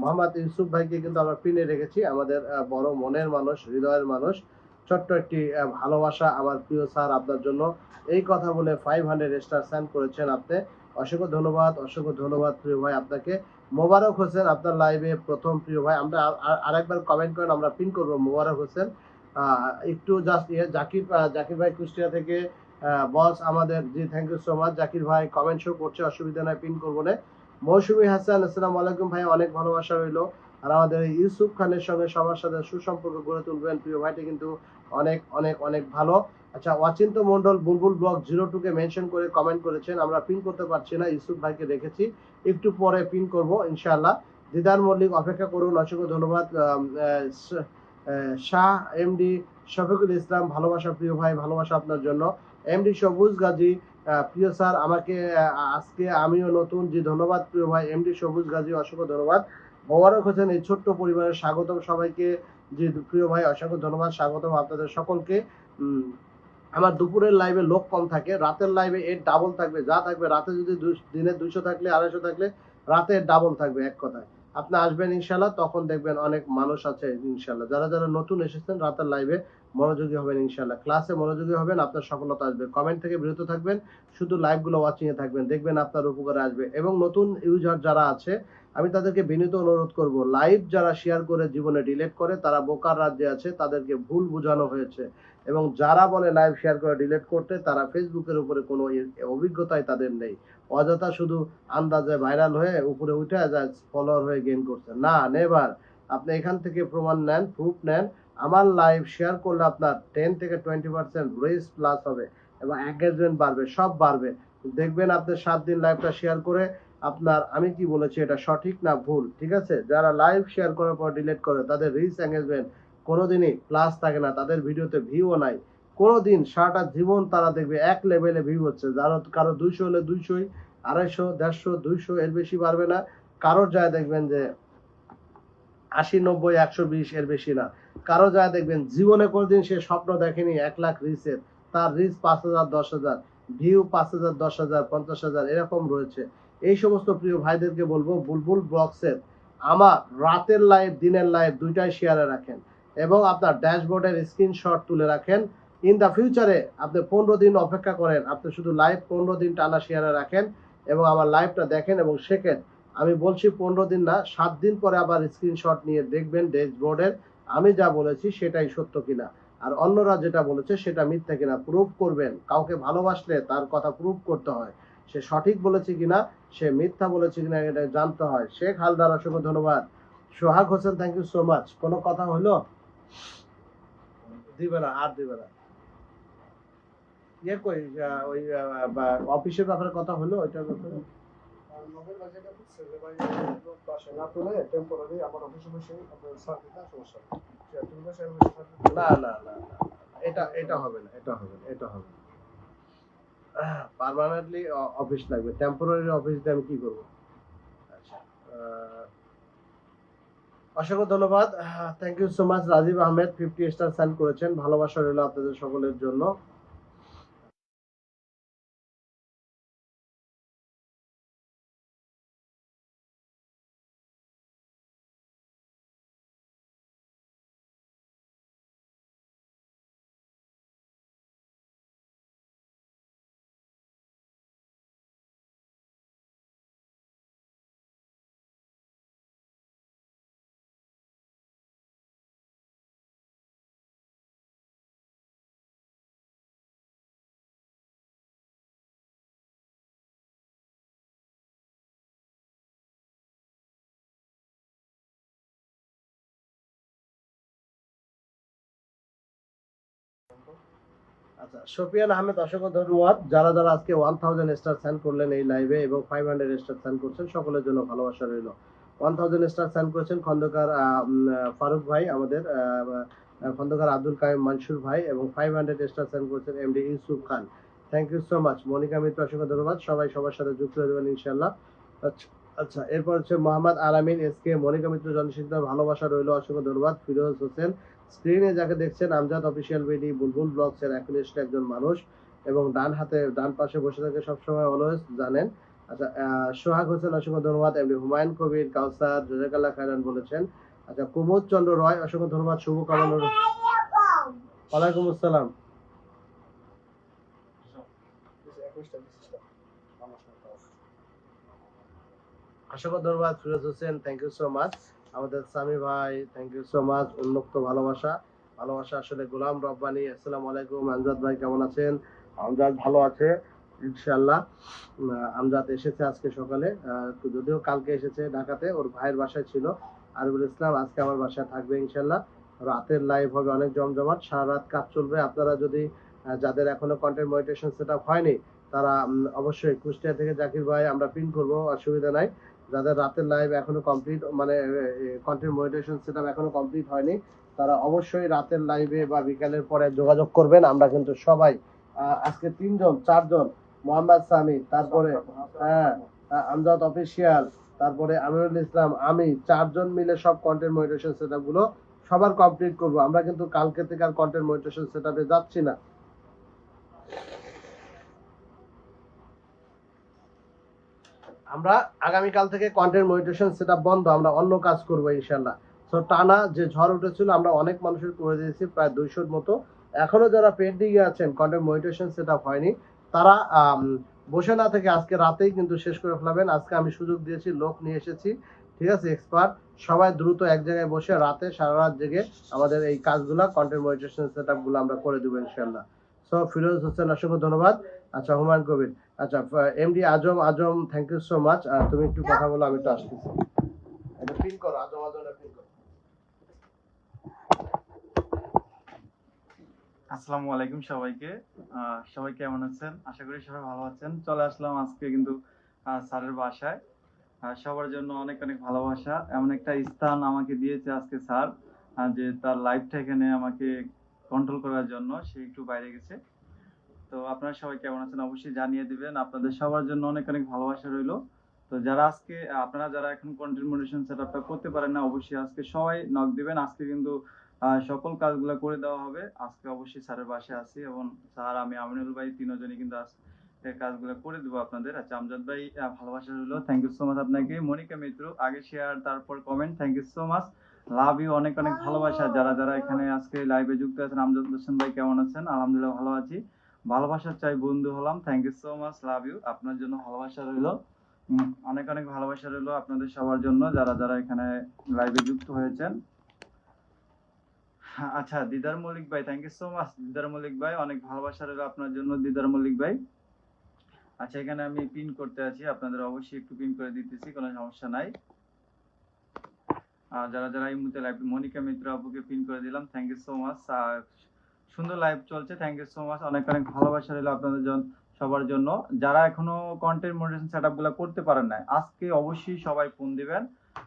মোহাম্মদ ইউসুফ ভাইকে কিন্তু আমরা পিনে রেখেছি, আমাদের বড় মনের মানুষ, হৃদয়ের মানুষ, ছোট্ট একটি ভালোবাসা আমার প্রিয় স্যার আপনার জন্য, এই কথা বলে 500 স্টার সেন্ড করেছেন আপনি, অসংখ্য ধন্যবাদ প্রিয় ভাই আপনাকে। মোবারক হোসেন, আপনার লাইভে প্রথম প্রিয় ভাই, আমরা আরেকবার কমেন্ট করেন, আমরা পিন করব মোবারক হোসেন। একটু জাস্ট জাকির ভাই কুষ্টিয়া থেকে, বস আমাদের, জি thank you so much. Zakir ভাই কমেন্ট শো করছে, অসুবিধা নাই, পিন করবো না। মৌসুমী হাসান, আসসালামু আলাইকুম ভাই, অনেক ভালোবাসা রইল। আর আমাদের ইউসুফ খানের সঙ্গে সবার সাথে সুসম্পর্ক গড়ে তুলবেন, প্রিয় ভাইটি কিন্তু অনেক অনেক অনেক ভালো। আচ্ছা, অচিন্ত মন্ডল বুলবুল ব্লগ 02 কে মেনশন করে কমেন্ট করেছেন, আমরা পিন করতে পারছি না, ইউসুফ ভাইকে রেখেছি, একটু পরে পিন করব ইনশাআল্লাহ। দিদার মল্লিক অপেক্ষা করুন, অসংখ্য ধন্যবাদ। শাহ এমডি শফিকুল ইসলাম, ভালোবাসা প্রিয় ভাই, ভালোবাসা আপনার জন্য। এমডি সবুজ গাজী, প্রিয় স্যার আমাকে আজকে আমিও নতুন, জি ধন্যবাদ প্রিয় ভাই এমডি সবুজ গাজী, অসংখ্য ধন্যবাদ। মোবারক হোসেন এই ছোট্ট পরিবারের স্বাগতম সবাইকে, জি প্রিয় ভাই অসংখ্য ধন্যবাদ, স্বাগতম আপনাদের সকলকে। আমার দুপুরের লাইভে লোক কম থাকে, রাতের লাইভে এর ডাবল থাকবে, যা থাকবে রাতে যদি দিনে 200 থাকলে 250 থাকলে রাতে ডাবল থাকবে, এক কথায়। আপনি আসবেন ইনশাল্লাহ, তখন দেখবেন অনেক মানুষ আছে ইনশাল্লাহ। যারা যারা নতুন এসেছেন রাতের লাইভে মনোযোগী হবেন ইনশাল্লাহ, ক্লাসে মনোযোগী হবেন, আপনার সফলতা আসবে। কমেন্ট থেকে বিরত থাকবেন, শুধু লাইভগুলো ওয়াচিং এ থাকবেন, দেখবেন আপনার উপকারে আসবে। এবং নতুন ইউজার যারা আছে আমি তাদেরকে বিনীত অনুরোধ করব, লাইভ যারা শেয়ার করে জীবনে ডিলিট করে তারা বোকার রাজ্যে আছে, তাদেরকে ভুল বোঝানো হয়েছে। এবং যারা বলে লাইভ শেয়ার করে ডিলিট করতে, তারা ফেসবুকের উপরে কোনো অভিজ্ঞতাই তাদের নেই, অযথা শুধু আন্দাজে ভাইরাল হয়ে উপরে উঠে যায়, ফলোয়ার হয়ে গেইন করছে না, নেভার। আপনি এখান থেকে প্রমাণ নেন, প্রুফ নেন, আমার লাইভ শেয়ার করলে আপনার 10 থেকে 20% রিচ প্লাস হবে এবং এঙ্গেজমেন্ট বাড়বে, সব বাড়বে। দেখবেন আপনি 7 দিন লাইভটা শেয়ার করে আপনার, আমি কি বলেছি এটা সঠিক না ভুল, ঠিক আছে? যারা লাইভ শেয়ার করার পর ডিলিট করে তাদের রিচ এঙ্গেজমেন্ট কোনোদিনই প্লাস থাকে না, তাদের ভিডিওতে ভিউও নাই কোনোদিন, সারাটা জীবন তারা দেখবে এক লেভেলে ভিউ হচ্ছে, যারা কারো 200 হলে 200, 250, 150, 200 এর বেশি বাড়বে না, কারোর যায় দেখবেন যে 80, 90, 120 এর বেশি না, কারো যায় দেখবেন জীবনে কোনোদিন সে স্বপ্ন দেখেনি 1 লাখ রিচের, তার রিচ 5000, 10,000, ভিউ 5000, 10,000, 50,000 এরকম রয়েছে। এই সমস্ত প্রিয় ভাইদেরকে বলবো, বুলবুল ব্লগসের আমার রাতের লাইভ দিনের লাইভ দুইটাই শেয়ারে রাখেন এবং আপনার ড্যাশবোর্ডের স্ক্রিনশট তুলে রাখেন। ইন দা ফিউচারে আপনি 15 দিন অপেক্ষা করেন, আপনি শুধু লাইভ 15 দিন টানা শেয়ারে রাখেন এবং আমার লাইভটা দেখেন এবং শেখেন। আমি বলছি 15 দিন না, 7 দিন পরে আবার স্ক্রিনশট নিয়ে দেখবেন ড্যাশবোর্ডের আমি যা বলেছি সেটাই সত্য কিনা, আর অন্যরা যেটা বলেছে সেটা মিথ্যা কিনা প্রুভ করবেন। কাউকে ভালোবাসলে তার কথা প্রুভ করতে হয়, সে সঠিক বলেছে কিনা, সে মিথ্যা বলেছে কিনা এটা জানতে হয়। শেখ হালদার অসংখ্য ধন্যবাদ। Sohag Hossain thank you so much. কোনো কথা হলো? দিবে না, আর দিবে না। ইয়ে কই ওই অফিসের ব্যাপারে কথা হলো, ওইটার ব্যাপারে না না না না, এটা এটা হবে না, এটা হবে না, এটা হবে না। পার্মানেন্টলি অফিস লাগবে, টেম্পোরারি অফিস দিয়ে আমি কি করবো? আচ্ছা, অসংখ্য ধন্যবাদ, thank you so much. Rajib Ahmed 50 star send করেছেন, ভালোবাসা রইল আপনাদের সকলের জন্য। আচ্ছা, শফিয়ান আহমেদ অসংখ্য ধন্যবাদ। যারা যারা আজকে 1000 স্টার সেন্ড করলেন এই লাইভে এবং 500 স্টার সেন্ড করছেন, সকলের জন্য ভালোবাসা রইল। 1000 স্টার সেন্ড করেছেন খন্দকার ফারুক ভাই, আমাদের খন্দকার আব্দুল কাইম মনসুর ভাই, এবং 500 স্টার সেন্ড করেছেন MD Yusuf Khan. Thank you so much. Monika Mitra অসংখ্য ধন্যবাদ। সবাই সবার সাথে যুক্ত হয়ে যাবেন ইনশাআল্লাহ। আচ্ছা আচ্ছা, এরপর হচ্ছে মোহাম্মদ আলামিন এসকে, মনিকা মিত্র জনশিকদার, ভালোবাসা রইল, অসংখ্য ধন্যবাদ। ফিরোজ হোসেন, স্ক্রিনে যাকে দেখছেন আমজাদ অফিসিয়াল বিডি বুলবুল ব্লগস এর অ্যাফিলিয়েটেড একজন মানুষ এবং ডান পাশে বসে থাকে সবসময়, অলওয়েজ জানেন। আচ্ছা, সোহাগ হোসেন অসংখ্য ধন্যবাদ। এমনি হুমায়ুন কবির কাউসার জাজাকাল্লাহ খায়রান বলেছেন। আচ্ছা, কুমুদ চন্দ্র রয় অসংখ্য ধন্যবাদ, শুভকামনা। ওয়ালাইকুম আসসালাম। অসংখ্য ধন্যবাদ Firoz Hossain, thank you so much. আমাদের সামি ভাই, থ্যাংক ইউ সো মাচ। উন্মুক্ত ভালোবাসা, ভালোবাসা আসলে গোলাম রব্বানি। আসসালামু আলাইকুম। আমজাদ ভাই কেমন আছেন? আমজাদ ভালো আছে ইনশাআল্লাহ। আমজাদ এসেছে আজকে সকালে, যদিও কালকে এসেছে ঢাকাতে, ওর ভাইয়ের বাসায় ছিল। আরিফুল ইসলাম আজকে আমার বাসায় থাকবে ইনশাআল্লাহ। রাতের লাইভ হবে অনেক জমজমাট, সারা রাত কাজ চলবে। আপনারা যদি যাদের এখনো কন্টেন্ট মনিটাইজেশন সেটআপ হয়নি তারা অবশ্যই কুষ্টিয়া থেকে জাকির ভাই আমরা পিন করব, অসুবিধা নাই। যাদের রাতের লাইভ এখনো কমপ্লিট মানে কন্টেন্ট মনিটাইজেশন সেটআপ এখনো কমপ্লিট হয়নি তারা অবশ্যই রাতের লাইভে বা বিকালের পরে যোগাযোগ করবেন। আমরা কিন্তু সবাই আজকে 3-4 জন, মোহাম্মদ সামি, তারপরে আমজাদ অফিসিয়াল, তারপরে আমিরুল ইসলাম, আমি 4 জন মিলে সব কন্টেন্ট মনিটাইজেশন সেটআপ গুলো সবার কমপ্লিট করব। আমরা কিন্তু কালকে থেকে আর কন্টেন্ট মনিটাইজেশন সেটআপে যাচ্ছি না। আমরা আগামীকাল থেকে কন্টেন্ট মনিটাইজেশন সেটআপ বন্ধ, আমরা অন্য কাজ করব ইনশাআল্লাহ। সো টানা যে ঝড় উঠেছিল আমরা অনেক মানুষের করে দিয়েছি, প্রায় 200-র মতো। এখনো যারা পেন্ডিং এ আছেন কন্টেন্ট মনিটাইজেশন সেটআপ হয়নি তারা বসে না থেকে আজকে রাতেই কিন্তু শেষ করে ফেলাবেন। আজকে আমি সুযোগ দিয়েছি, লোক নিয়ে এসেছি, ঠিক আছে, এক্সপার্ট। সবাই দ্রুত এক জায়গায় বসে রাতে সারা রাত জেগে আমাদের এই কাজগুলা কন্টেন্ট মনিটাইজেশন সেটআপ গুলো আমরা করে দেবো ইনশাআল্লাহ। সো ফিরোজ হোসেন অসংখ্য ধন্যবাদ। আচ্ছা হুমায়ুন কবির, আচ্ছা MD Azam thank you so much. তুমি একটু কথা বলো, আমি একটু আসতেছি। এটা পিন করো, আজম পিন করো। আসসালামু আলাইকুম সবাইকে। সবাই কেমন আছেন? আশা করি সবাই ভালো আছেন। চলে আসলাম আজকে কিন্তু স্যারের বাসায়। সবার জন্য অনেক অনেক ভালোবাসা। এমন একটা স্থান আমাকে দিয়েছে আজকে স্যার, যে তার লাইফটা এখানে আমাকে কন্ট্রোল করার জন্য সে একটু বাইরে গেছে। তো আপনারা সবাই কেমন আছেন অবশ্যই জানিয়ে দিবেন। আপনাদের সবার জন্য অনেক অনেক ভালোবাসা রইলো। তো যারা আজকে আপনারা যারা এখন কন্টেন্ট মনিটাইজেশন সেটআপটা করতে পারেন না অবশ্যই আজকে সবাই নক দিবেন। আজকে কিন্তু সকল কাজগুলো করে দেওয়া হবে। আজকে অবশ্যই স্যারের বাসায় আছি এবং স্যার আমি আমিনুল ভাই তিনজনই কিন্তু আজকে কাজগুলো করে দেবো আপনাদের। আচ্ছা আমজাদ ভাই ভালোবাসা রইলো, থ্যাংক ইউ সো মাচ আপনাকে। মনিকা মিত্র আগে শেয়ার তারপর comment, thank you so much, love you, অনেক অনেক ভালোবাসা। যারা যারা এখানে আজকে লাইভে যুক্ত আছেন, আমজাদ হোসেন ভাই কেমন আছেন? আলহামদুলিল্লাহ ভালো আছি। ভালোবাসা চাই বন্ধু হলাম, thank you so much, love you. আপনার জন্য ভালোবাসা রইলো, অনেক অনেক ভালোবাসা রইলো আপনাদের সবার জন্য যারা যারা এখানে লাইভে যুক্ত হয়েছেন। আচ্ছা দিদার মল্লিক ভাই, থ্যাংক ইউ সো মাচ দিদার মল্লিক ভাই, অনেক ভালোবাসা রইলো আপনার জন্য দিদার মল্লিক ভাই। আচ্ছা এখানে আমি পিন করতে আছি, আপনাদের অবশ্যই একটু পিন করে দিতেছি, কোনো সমস্যা নাই। যারা যারা এই মুহূর্তে লাইভ, মনিকা মিত্র আপুকে পিন করে দিলাম, থ্যাংক ইউ সো মাচ। সুন্দর লাইভ চলছে, থ্যাংক ইউ সো মাচ, অনেক অনেক ভালোবাসা রইলো আপনাদের সবার জন্য। যারা এখনো কন্টেন্ট মনিটাইজেশন সেটআপ গুলো করতে পারেন না আজকে অবশ্যই সবাই ফোন দিবেন।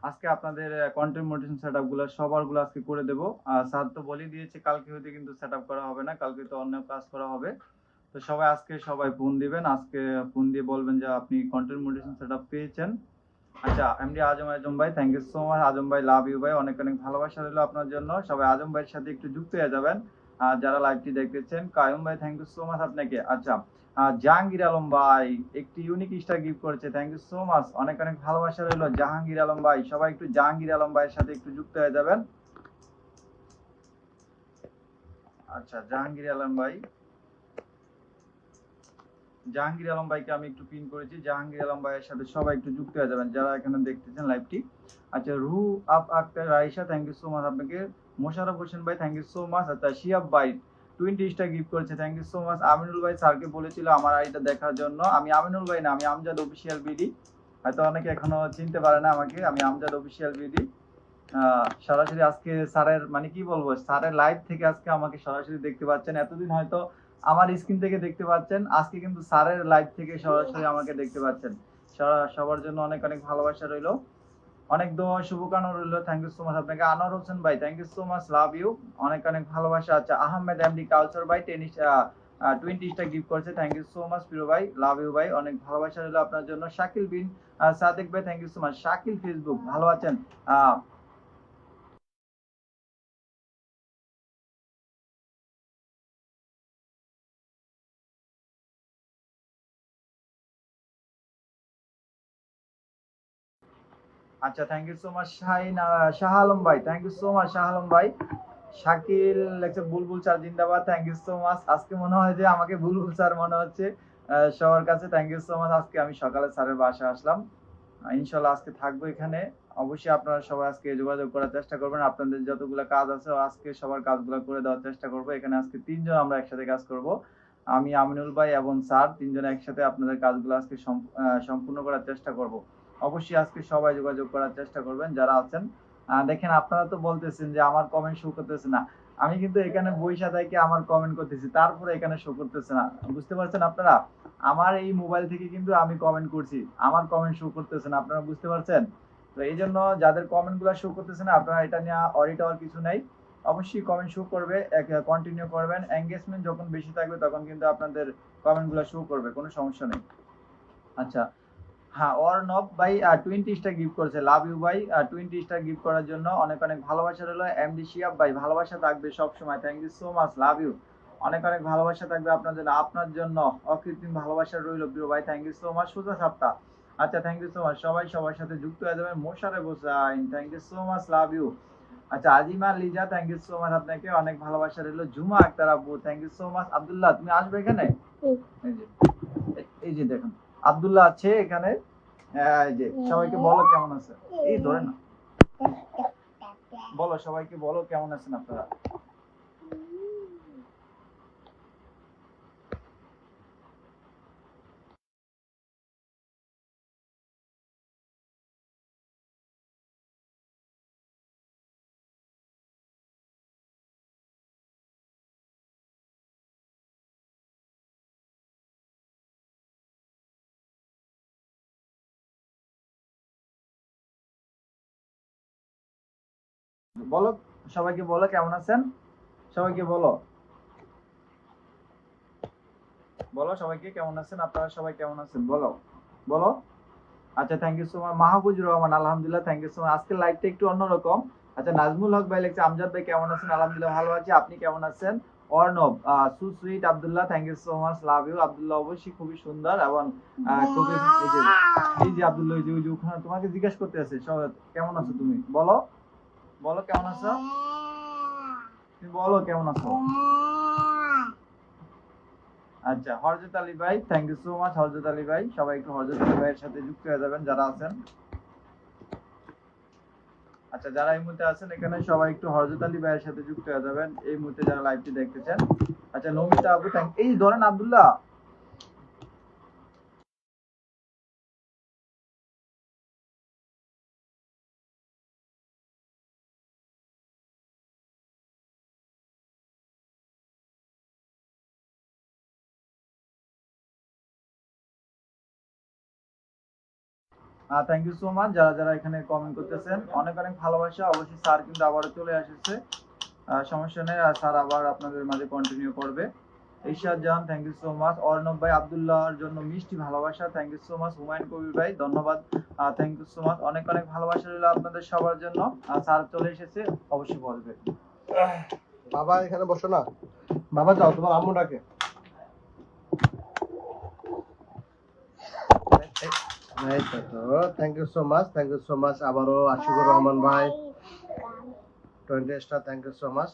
আজকে আপনাদের কন্টেন্ট মনিটাইজেশন সেটআপ গুলো সবার গুলো আজকে করে দেবো। স্যার তো বলে দিয়েছে কালকে হইতে কিন্তু সেটআপ করা হবে না, কালকে তো অন্য কাজ করা হবে। তো সবাই আজকে সবাই ফোন দিবেন, আজকে ফোন দিয়ে বলবেন যে আপনি কন্টেন্ট মনিটাইজেশন সেটআপ পেয়েছেন। আচ্ছা এমডি আজম ভাই, থ্যাংক ইউ সো মাচ আজম ভাই, লাভ ইউ ভাই, অনেক অনেক ভালোবাসা রইলো আপনার জন্য। সবাই আজম ভাইয়ের সাথে একটু যুক্ত হয়ে যাবেন যারা লাইভটি দেখতেছেন। কায়ুম ভাই, থ্যাংক ইউ সো মাচ আপনাকে। আচ্ছা জাহাঙ্গীর আলম ভাই একটি ইউনিক স্টার গিফট করেছে, থ্যাংক ইউ সো মাচ, অনেক অনেক ভালোবাসা রইলো জাহাঙ্গীর আলম ভাই। সবাই একটু জাহাঙ্গীর আলম ভাইয়ের সাথে একটু যুক্ত হয়ে যাবেন। আচ্ছা জাহাঙ্গীর আলম ভাইকে আমি একটু পিন করেছি, জাহাঙ্গীর আলম ভাইয়ের সাথে সবাই একটু যুক্ত হয়ে যাবেন যারা এখানে দেখতেছেন লাইভটি। আচ্ছা Ruhu Akter Raisa, thank you so much আপনাকে। মোশাররফ হোসেন ভাই, থ্যাংক ইউ সো মাচ। আচ্ছা শিয়াব ভাই 20 স্টার গিফট করেছে, thank you so much. Aminul ভাই স্যারকে বলেছিল আমার আইডিটা দেখার জন্য, আমি আমিনুল ভাই না, আমি আমজাদ অফিসিয়াল বিডি। হয়তো অনেকে এখনো চিনতে পারে না আমাকে, আমি আমজাদ অফিসিয়াল বিডি। সরাসরি আজকে স্যারের মানে কি বলবো, স্যারের লাইভ থেকে আজকে আমাকে সরাসরি দেখতে পাচ্ছেন। এতদিন হয়তো আমার স্ক্রিন থেকে দেখতে পাচ্ছেন, আজকে কিন্তু স্যারের লাইভ থেকে সরাসরি আমাকে দেখতে পাচ্ছেন। সবার জন্য অনেক অনেক ভালোবাসা রইলো, অনেক দোয়া শুভকামনা রইলো, থ্যাংক ইউ সো মাচ আপনাকে। আনোয়ার হোসেন ভাই, thank you so much, love you, অনেক অনেক ভালোবাসা। আচ্ছা আহমেদ এমডি কালচার ভাই 20 টা গিফট করেছে, থ্যাংক ইউ সো মাচ প্রিয় ভাই, লাভ ইউ ভাই, অনেক ভালোবাসা রইলো আপনার জন্য। শাকিল বিন সাদেক ভাই, thank you so much. Shakil Facebook, ভালো আছেন? আচ্ছা thank you so much Shah Alam ভাই, thank you so much Shah Alam ভাই। শাকিল লেখছে বুলবুল স্যার জিন্দাবাদ, থ্যাংক ইউ সো মাচ। আজকে মনে হয় যে আমাকে বুলবুল স্যার মনে হচ্ছে সবার কাছে, থ্যাংক ইউ সো মাচ। আজকে আমি সকালে স্যারের বাসায় আসলাম, ইনশাল্লাহ আজকে থাকবো এখানে। অবশ্যই আপনারা সবাই আজকে যোগাযোগ করার চেষ্টা করবেন, আপনাদের যতগুলো কাজ আছে আজকে সবার কাজগুলো করে দেওয়ার চেষ্টা করবো। এখানে আজকে 3 জন আমরা একসাথে কাজ করব, আমি আমিনুল ভাই এবং স্যার 3 জন একসাথে আপনাদের কাজগুলো আজকে সম্পূর্ণ করার চেষ্টা করব। অবশ্যই আজকে সবাই যোগাযোগ করার চেষ্টা করবেন যারা আছেন। দেখেন আপনারা তো বলতেছেন যে আমার কমেন্ট শো করতেছে না, আমি কিন্তু এখানে বইসা থেকে আমার কমেন্ট করতেছি, তারপরে এখানে শো করতেছে না। বুঝতে পারছেন আপনারা? আমার এই মোবাইল থেকে কিন্তু আমি কমেন্ট করছি, আমার কমেন্ট শো করতেছে না। আপনারা বুঝতে পারছেন? তো এই জন্য যাদের কমেন্ট গুলা শো করতেছে না, আপনারা এটা নিয়ে অরিট হওয়ার কিছু নাই। অবশ্যই কমেন্ট শো করবে, কন্টিনিউ করবেন। এঙ্গেজমেন্ট যখন বেশি থাকবে তখন কিন্তু আপনাদের কমেন্ট গুলা শো করবে, কোনো সমস্যা নেই। আচ্ছা, হ্যাঁ, অর্ণব ভাই 20 স্টার গিফট করেছে, লাভ ইউ ভাই। 20 স্টার গিফট করার জন্য অনেক অনেক ভালোবাসা রইলো। এমডি শিয়াব ভাই, ভালোবাসা থাকবে সব সময়, thank you so much, love you. অনেক অনেক ভালোবাসা থাকবে আপনার জন্য অকৃত্রিম ভালোবাসা রইলো প্রিয় ভাই, থ্যাংক ইউ সো মাচ। সুজা সাপ্তা, আচ্ছা থ্যাংক ইউ সো মাচ। সবাই সবার সাথে যুক্ত হয়ে যাবেন। Mosharef Hossain, thank you so much, love you. আচ্ছা, Azima Liza, thank you so much, আপনাকে অনেক ভালোবাসা রইলো। জুমা আক্তার আপু, thank you so much. Abdullah, তুমি আসবে এখানে? এই যে, এই যে দেখুন আব্দুল্লাহ আছে এখানে। এই যে সবাইকে বলো কেমন আছে, এই ধরে না, বলো সবাইকে, বলো কেমন আছেন আপনারা। বলো সবাইকে, বলো কেমন আছেন, সবাইকে বলো, বলো সবাইকে কেমন আছেন, আপনারা সবাই কেমন আছেন, বলো বলো। আচ্ছা, thank you so much. Mahbubur Rahman, আলহামদুলিল্লাহ, থ্যাংক ইউ সো মাচ। আজকে লাইভটা একটু অন্যরকম। আচ্ছা, নাজমুল হক ভাই লিখছে, আমজাদ ভাই কেমন আছেন? আলহামদুলিল্লাহ ভালো আছি, আপনি কেমন আছেন? Arnab, sweet Abdullah, thank you so much, love you. Abdullah অবশ্যই খুবই সুন্দর এবং খুবই, এই যে আব্দুল্লাহ, ওই যে ওখানে তোমাকে জিজ্ঞাসা করতে আছে কেমন আছো তুমি, বলো বলো কেমন আছো, তুমি বলো কেমন আছো। আচ্ছা, হরজত আলী ভাই, থ্যাংক ইউ সো মাচ হরজত আলী ভাই। সবাই একটু হরজত আলী ভাইয়ের সাথে যুক্ত হয়ে যাবেন যারা আছেন। আচ্ছা, যারা এই মুহূর্তে আছেন এখানে সবাই একটু হরজত আলী ভাইয়ের সাথে যুক্ত হয়ে যাবেন এই মুহূর্তে যারা লাইভটি দেখতেছেন। আচ্ছা, নমিতা আপু, এই ধরেন Abdullah. Thank you so much যারা যারা এখানে কমেন্ট করতেছেন, অনেক অনেক ভালোবাসা। অবশ্যই স্যার কিন্তু আবারও চলে এসেছে, সমস্যা নেই, আর স্যার আবার আপনাদের মাঝে কন্টিনিউ করবে। Ishad Jahan, thank you so much. Arnab ভাই, আব্দুল্লাহর জন্য মিষ্টি ভালোবাসা, থ্যাংক ইউ সো মাচ। হুমায়ুন কবির ভাই, ধন্যবাদ, থ্যাংক ইউ সো মাচ। অনেক অনেক ভালোবাসা রইল আপনাদের সবার জন্য। স্যার চলে এসেছে, অবশ্যই বলবে। বাবা এখানে বসো না, বাবা যাও, তোমার আম্মু ডাকে। Thank you so much, thank you so much. আবারও আশিকুর রহমান ভাই 20 star, thank you so much.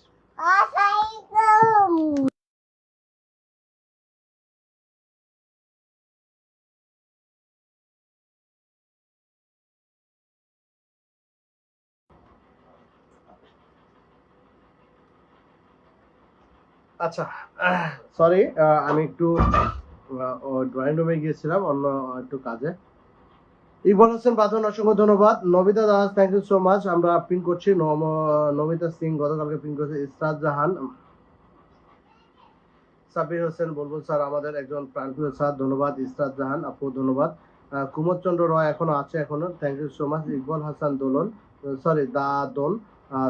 আচ্ছা, সরি, আমি একটু ড্রয়িং রুমে গিয়েছিলাম অন্য একটু কাজে। ইকবাল হোসেন বাদন, অসংখ্য ধন্যবাদ। Nabita Das, thank you so much. আমরা পিন করছি, নমিতা সিং গতকালকে পিন করেছে। ইসরাত জাহান, সাবির হোসেন বুলবুল স্যার আমাদের একজন প্রাণপ্রিয় স্যার, ধন্যবাদ। ইসরাত জাহান আপু, ধন্যবাদ। কুমোদ চন্দ্র রয় এখনো আছে, এখনো, thank you so much. Iqbal Hasan Dolon, sorry Dadon,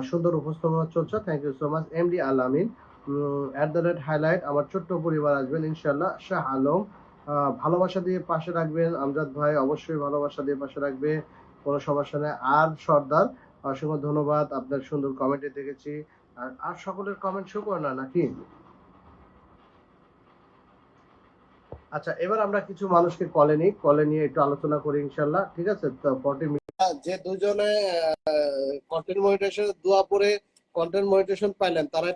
সুন্দর উপস্থাপনা চলছে, thank you so much. MD Alamin, @হাইলাইট, আমার ছোট্ট পরিবার আসবেন ইনশাল্লাহ। শাহ আলম, ভালোবাসা দিয়ে পাশে রাখবেন। আমজাদ ভাই অবশ্যই ভালোবাসা দিয়ে পাশে রাখবে, কোনো সমস্যা নেই। আর সর্দার, অসংখ্য ধন্যবাদ, আপনার সুন্দর কমেন্টে দেখেছি। আর সকলের কমেন্ট শো করে না নাকি? আচ্ছা, এবার আমরা কিছু মানুষকে কলে নিয়ে একটু আলোচনা করি ইনশাল্লাহ, ঠিক আছে? তো 40 মিনিট যে দুজনে কন্টেন্ট মনিটাইজেশন দোয়া পরে কন্টেন্ট মনিটাইজেশন পাইলেন, তারা